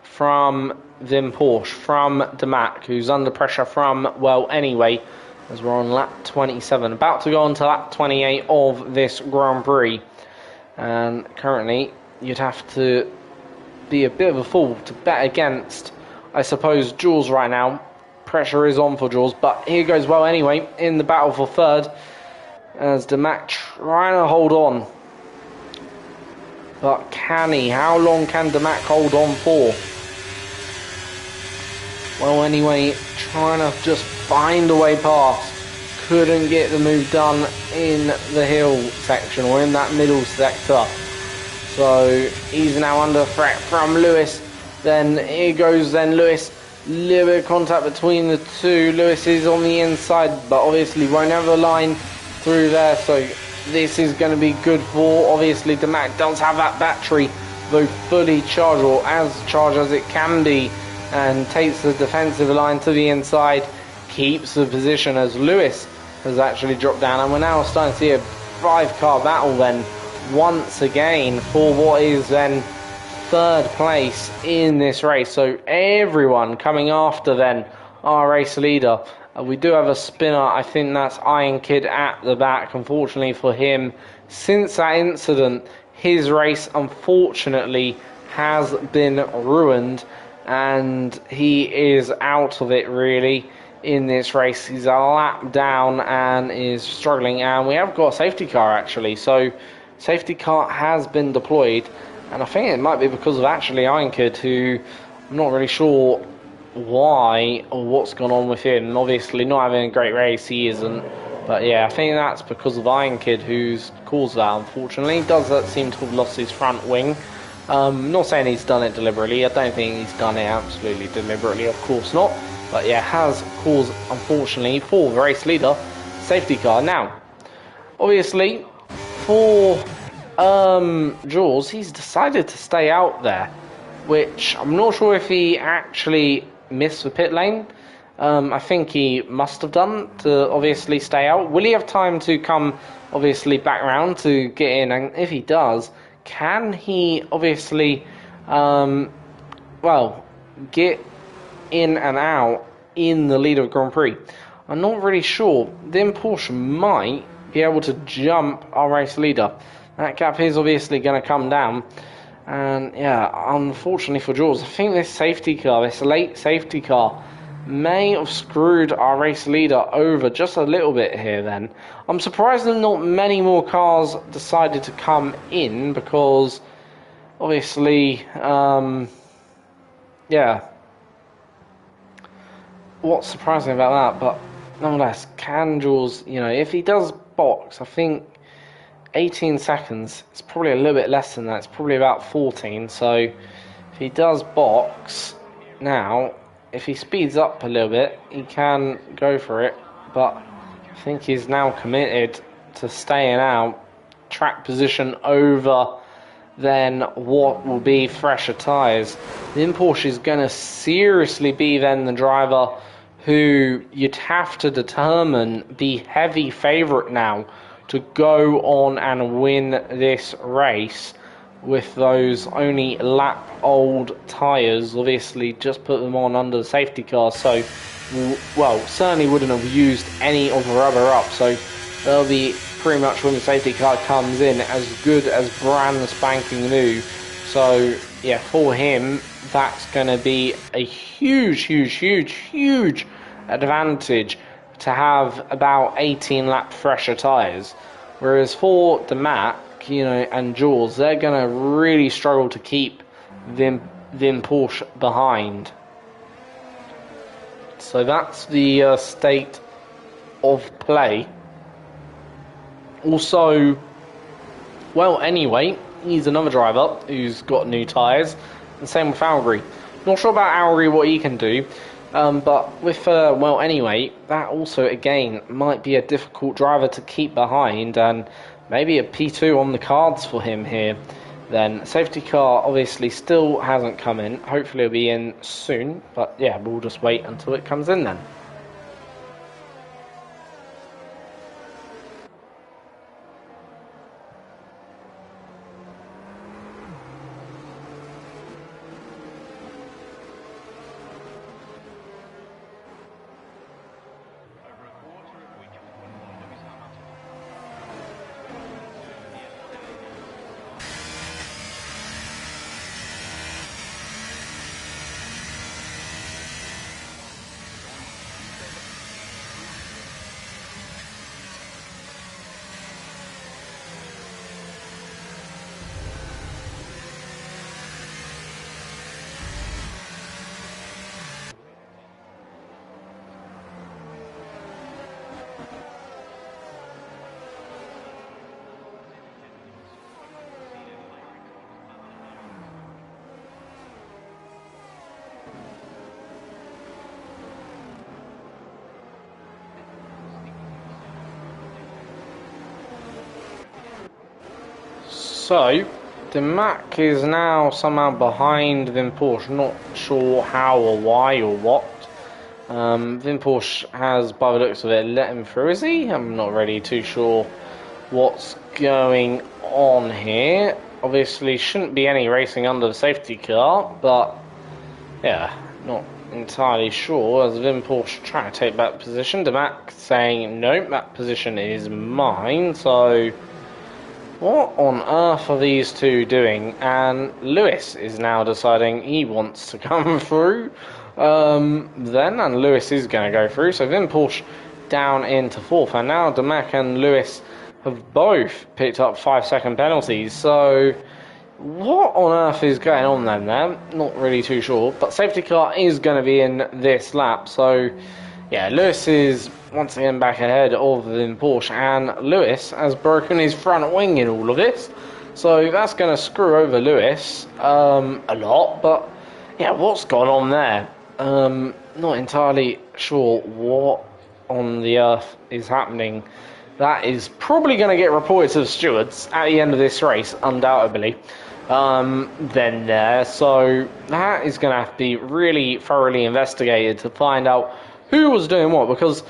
from Vin Porsche, from Demac, who's under pressure from Well Anyway, as we're on lap 27, about to go on to lap 28 of this Grand Prix. And currently you'd have to be a bit of a fool to bet against, I suppose, Jules right now. Pressure is on for Jules, but here goes Well Anyway in the battle for 3rd, as Demac trying to hold on. But can he? How long can Demac hold on for? Well Anyway trying to just find a way past. Couldn't get the move done in the hill section or in that middle sector. So he's now under threat from Lewis. Then here goes then Lewis. Little bit of contact between the two. Lewis is on the inside, but obviously won't have a line through there. So this is going to be good for, obviously, Demac does have that battery, though fully charged, or as charged as it can be, and takes the defensive line to the inside, keeps the position as Lewis has actually dropped down. And we're now starting to see a 5-car battle then once again for what is then 3rd place in this race. So everyone coming after then our race leader. We do have a spinner. I think that's Iron Kid at the back. Unfortunately for him, since that incident, his race unfortunately has been ruined, and he is out of it really in this race. He's a lap down and is struggling, and we have got a safety car actually. So safety car has been deployed, and I think it might be because of actually Iron Kid, who I'm not really sure why or what's gone on with him. Obviously, not having a great race, he isn't. But yeah, I think that's because of Iron Kid, who's caused that, unfortunately. Does that seem to have lost his front wing? Not saying he's done it deliberately. I don't think he's done it absolutely deliberately, of course not. But yeah, has caused, unfortunately, for the race leader, safety car. Now, obviously, for Jules, he's decided to stay out there, which I'm not sure if he actually missed the pit lane. I think he must have done to obviously stay out. Will he have time to come obviously back round to get in? And if he does, can he obviously well, get in and out in the lead of Grand Prix? I'm not really sure. Then Porsche might be able to jump our race leader. That gap is obviously going to come down. And yeah, unfortunately for Jules, I think this safety car, this late safety car, may have screwed our race leader over just a little bit here then. I'm surprised that not many more cars decided to come in because obviously, yeah, what's surprising about that, but nonetheless, can Jules, if he does box, I think 18 seconds, it's probably a little bit less than that, it's probably about 14, so if he does box now, if he speeds up a little bit, he can go for it, but I think he's now committed to staying out, track position over then what will be fresher tyres. Then Porsche is going to seriously be then the driver who you'd have to determine the heavy favourite now to go on and win this race with those only lap old tyres. Obviously just put them on under the safety car, so well, certainly wouldn't have used any of the rubber up, so they'll be pretty much, when the safety car comes in, as good as brand spanking new. So yeah, for him that's going to be a huge advantage to have about 18 lap fresher tyres, whereas for the Mac, and Jules, they're going to really struggle to keep them Porsche behind. So that's the state of play. Also, well, anyway, he's another driver who's got new tyres, and same with Algary. Not sure about Algary, what he can do, but with, well, anyway, that also, again, might be a difficult driver to keep behind, and maybe a P2 on the cards for him here. Then safety car obviously still hasn't come in. Hopefully it'll be in soon, but yeah, we'll just wait until it comes in then. So, the Mac is now somehow behind Vin Porsche. Not sure how or why or what. Vin Porsche has, by the looks of it, let him through. Is he? I'm not really too sure what's going on here. Obviously, shouldn't be any racing under the safety car, but yeah, not entirely sure. As Vin Porsche trying to take back position, the Mac saying, nope, that position is mine. So what on earth are these two doing? And Lewis is now deciding he wants to come through. And Lewis is going to go through. So Vin Porsche down into fourth. And now Damac and Lewis have both picked up 5-second penalties. So What on earth is going on then there? Not really too sure. But safety car is going to be in this lap. So, yeah, Lewis is once again back ahead of the Porsche. And Lewis has broken his front wing in all of this. So that's going to screw over Lewis a lot. But, yeah, what's gone on there? Not entirely sure what on the earth is happening. That is probably going to get reported to the stewards at the end of this race, undoubtedly. Then there, so that is going to have to be really thoroughly investigated to find out who was doing what, because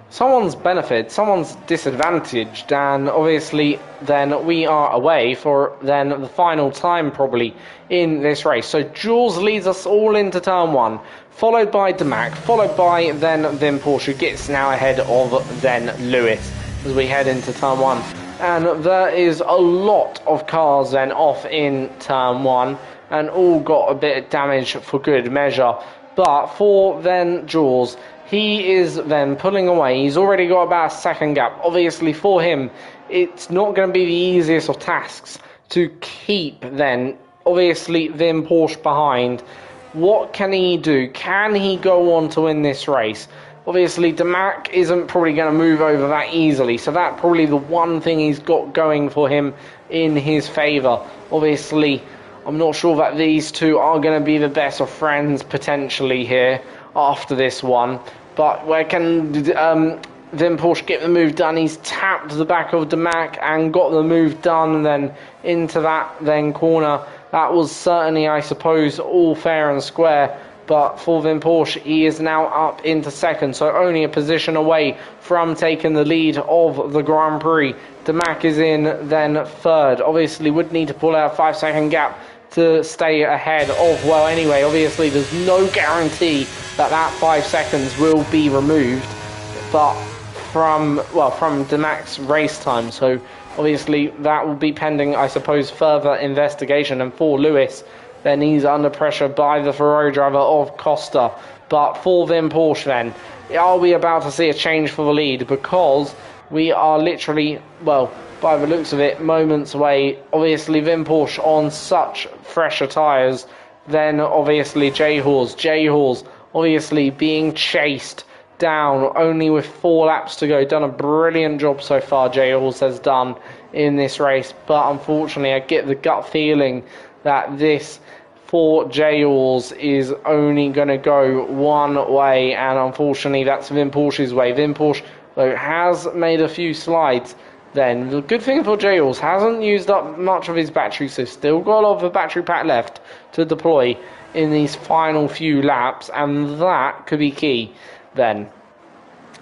someone's benefited, someone's disadvantaged, and obviously then we are away for then the final time probably in this race. So Jules leads us all into turn one, followed by Demac, followed by then Porsche, who gets now ahead of then Lewis as we head into turn one. And there is a lot of cars then off in turn one, and all got a bit of damage for good measure. But for then Jules, he is then pulling away. He's already got about a second gap. Obviously for him, it's not going to be the easiest of tasks to keep then, obviously, Vim Porsche behind. What can he do? Can he go on to win this race? Obviously, Demac isn't probably going to move over that easily, so that's probably the one thing he's got going for him in his favour. Obviously, I'm not sure that these two are going to be the best of friends potentially here after this one. But where can Vim Porsche get the move done? He's tapped the back of Demac and got the move done, and then into that then corner. That was certainly, I suppose, all fair and square. But for Vim Porsche, he is now up into second, so only a position away from taking the lead of the Grand Prix. Demac is in then third. Obviously, would need to pull out a 5-second gap to stay ahead of, well, anyway, obviously there's no guarantee that that 5 seconds will be removed, but from Demac's race time, so obviously that will be pending, I suppose, further investigation. And for Lewis, then he's under pressure by the Ferrari driver of Costa. But for Vim Porsche then, are we about to see a change for the lead? Because we are literally, well, by the looks of it, moments away. Obviously Vim Porsche on such fresher tyres than obviously J-Halls obviously being chased down only with 4 laps to go. Done a brilliant job so far, J-Halls has done in this race. But unfortunately, I get the gut feeling that this for J-Halls is only going to go one way, and unfortunately that's Vim Porsche's way. Vim Porsche, though, has made a few slides. Then the good thing for J-Halls, hasn't used up much of his battery, so still got a lot of the battery pack left to deploy in these final few laps, and that could be key then.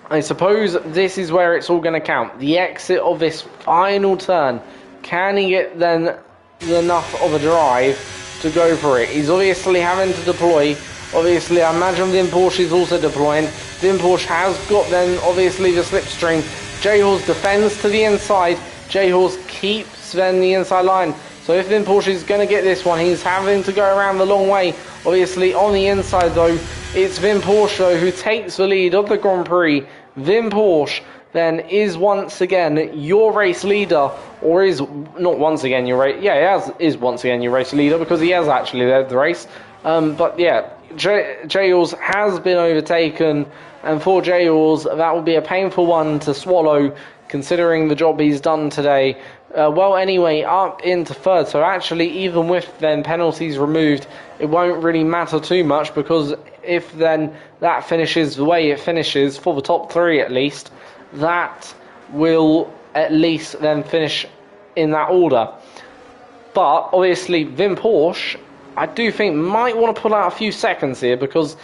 I suppose this is where it's all going to count. The exit of this final turn. Can he get then enough of a drive to go for it? He's obviously having to deploy. Obviously, I imagine Vim Porsche is also deploying. Vim Porsche has got then obviously the slipstream. J-Halls defends to the inside. J-Halls keeps then the inside line. So if Vim Porsche is going to get this one, he's having to go around the long way. Obviously on the inside though, it's Vim Porsche though who takes the lead of the Grand Prix. Vim Porsche then is once again your race leader, or is not once again your race. Yeah, is once again your race leader because he has actually led the race. But yeah, J-Halls has been overtaken, and for J-Halls that will be a painful one to swallow, considering the job he's done today. Well, anyway, up into third. So actually, even with then penalties removed, it won't really matter too much, because if then that finishes the way it finishes for the top 3 at least, that will at least then finish in that order. But obviously Vim Porsche, I do think, might want to pull out a few seconds here, because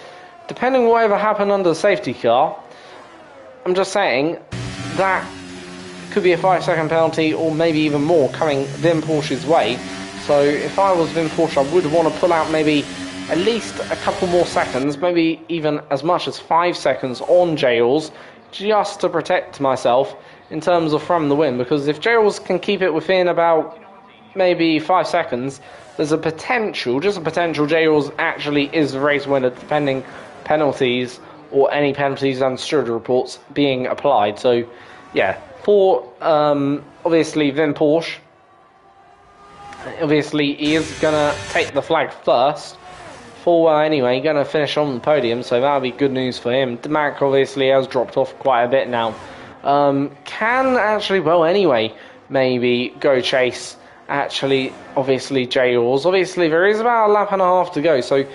depending on whatever happened under the safety car, I'm just saying that could be a 5-second penalty, or maybe even more, coming Vim Porsche's way. So if I was Vim Porsche, I would want to pull out maybe at least a couple more seconds, maybe even as much as 5 seconds on J-Halls, just to protect myself in terms of from the win. Because if J-Halls can keep it within about maybe 5 seconds, there's a potential, just a potential, J-Halls actually is the race winner, depending penalties or any penalties and steward reports being applied. So yeah, for obviously Vim Porsche, Obviously, he is going to take the flag first. Full well anyway, going to finish on the podium, so that'll be good news for him. Demac obviously has dropped off quite a bit now. Can actually, well anyway, maybe go chase, actually, obviously, J-Oars. Obviously, there is about a lap and a half to go, so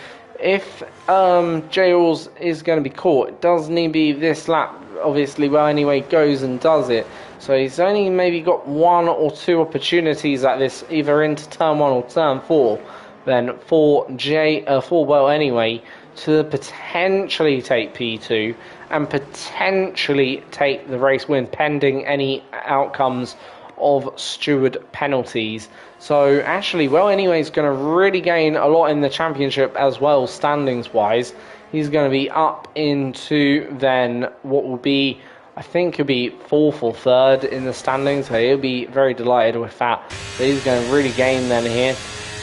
if J-Oars is going to be caught, it does need to be this lap. Obviously, well anyway, goes and does it. So he's only maybe got 1 or 2 opportunities at this, either into turn 1 or turn 4. Then for well anyway, to potentially take P2 and potentially take the race win pending any outcomes of steward penalties. So actually, well anyway, he's going to really gain a lot in the championship as well, standings wise. He's going to be up into then what will be, I think he'll be 4th or 3rd in the standings, so he'll be very delighted with that. So he's going to really gain then here.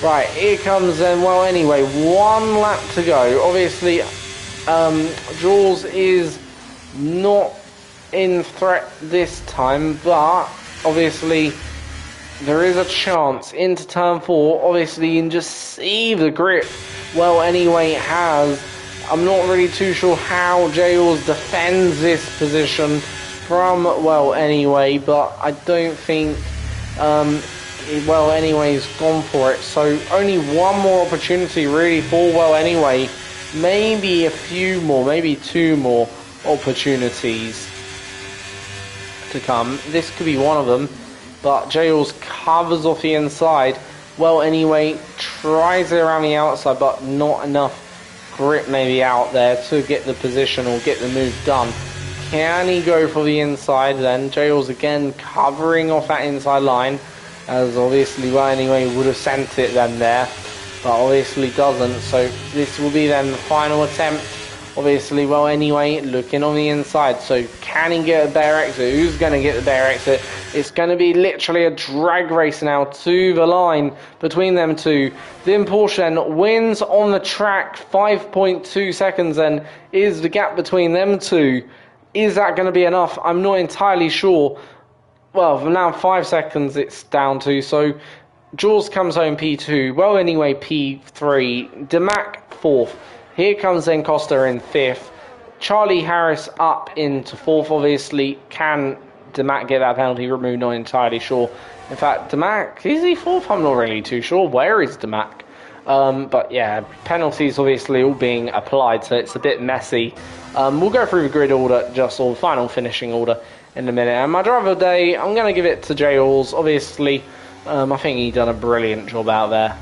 Right, here comes then, well anyway, 1 lap to go. Obviously, Jules is not in threat this time, but obviously there is a chance into turn 4. Obviously, you can just see the grip, well anyway, has. I'm not really too sure how J-Oars defends this position from, well anyway, but I don't think... well anyway, he's gone for it, so only 1 more opportunity really for well anyway, maybe a few more, maybe 2 more opportunities to come. This could be one of them, but J-Oars covers off the inside. Well anyway, tries it around the outside, but not enough grip maybe out there to get the position or get the move done. Can he go for the inside then? J-Oars again covering off that inside line, as obviously, well anyway, would have sent it then there, but obviously doesn't, so this will be then the final attempt. Obviously, well anyway, looking on the inside, so can he get a bare exit? Who's going to get the bare exit? It's going to be literally a drag race now to the line between them two. Then Porsche then wins on the track, 5.2 seconds then is the gap between them two. Is that going to be enough? I'm not entirely sure. Well, for now 5 seconds it's down to, so Jules comes home P2, well anyway P3, Demac 4th, here comes then Costa in 5th, Charlie Harris up into 4th, obviously, can Demac get that penalty removed? Not entirely sure. In fact, Demac, is he 4th? I'm not really too sure. Where is Demac? But yeah, penalties obviously all being applied, so it's a bit messy. We'll go through the grid order, just all final finishing order in a minute. And my driver of the day, I'm going to give it to J-Oars. Obviously, I think he done a brilliant job out there.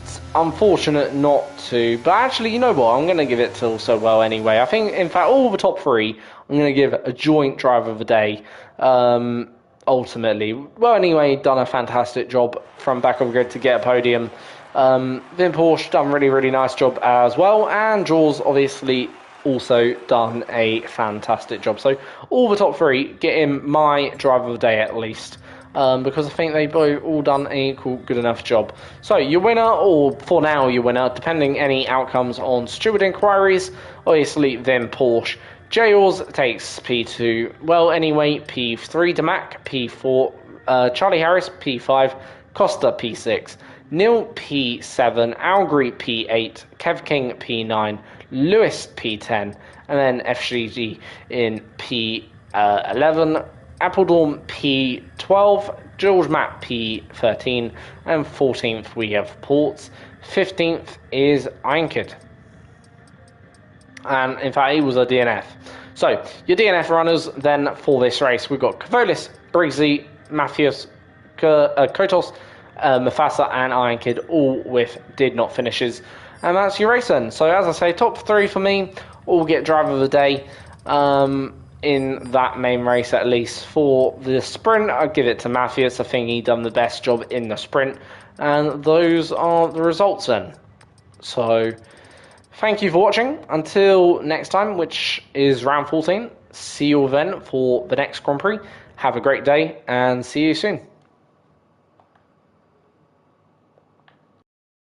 It's unfortunate not to, but actually, you know what? I'm going to give it to also well anyway. I think, in fact, all the top 3, I'm going to give a joint driver of the day. Ultimately, well anyway, done a fantastic job from back of the grid to get a podium. Then Porsche done really nice job as well, and Jules obviously also done a fantastic job. So all the top 3 get in my driver of the day at least, because I think they both all done an equal good enough job. So your winner, or for now your winner, depending any outcomes on steward inquiries, obviously then Porsche. J-Oars takes P2, well anyway P3, Demac P4, Charlie Harris P5, Costa P6, Neil P7, Algri P8, Kev King P9, Lewis P10, and then FGG in P11, Appledorn P12, George Matt P13, and 14th we have Ports. 15th is Einkid. And in fact, he was a DNF. So, your DNF runners then for this race, we've got Kavolis, Briggsy, Matthews, Kotos, Mufasa, and Einkid, all with did not finishes. And that's your race then. So, as I say, top 3 for me, all get driver of the day in that main race at least. For the sprint, I'll give it to Matthews. I think he done the best job in the sprint. And those are the results then. So, thank you for watching. Until next time, which is round 14. See you all then for the next Grand Prix. Have a great day and see you soon.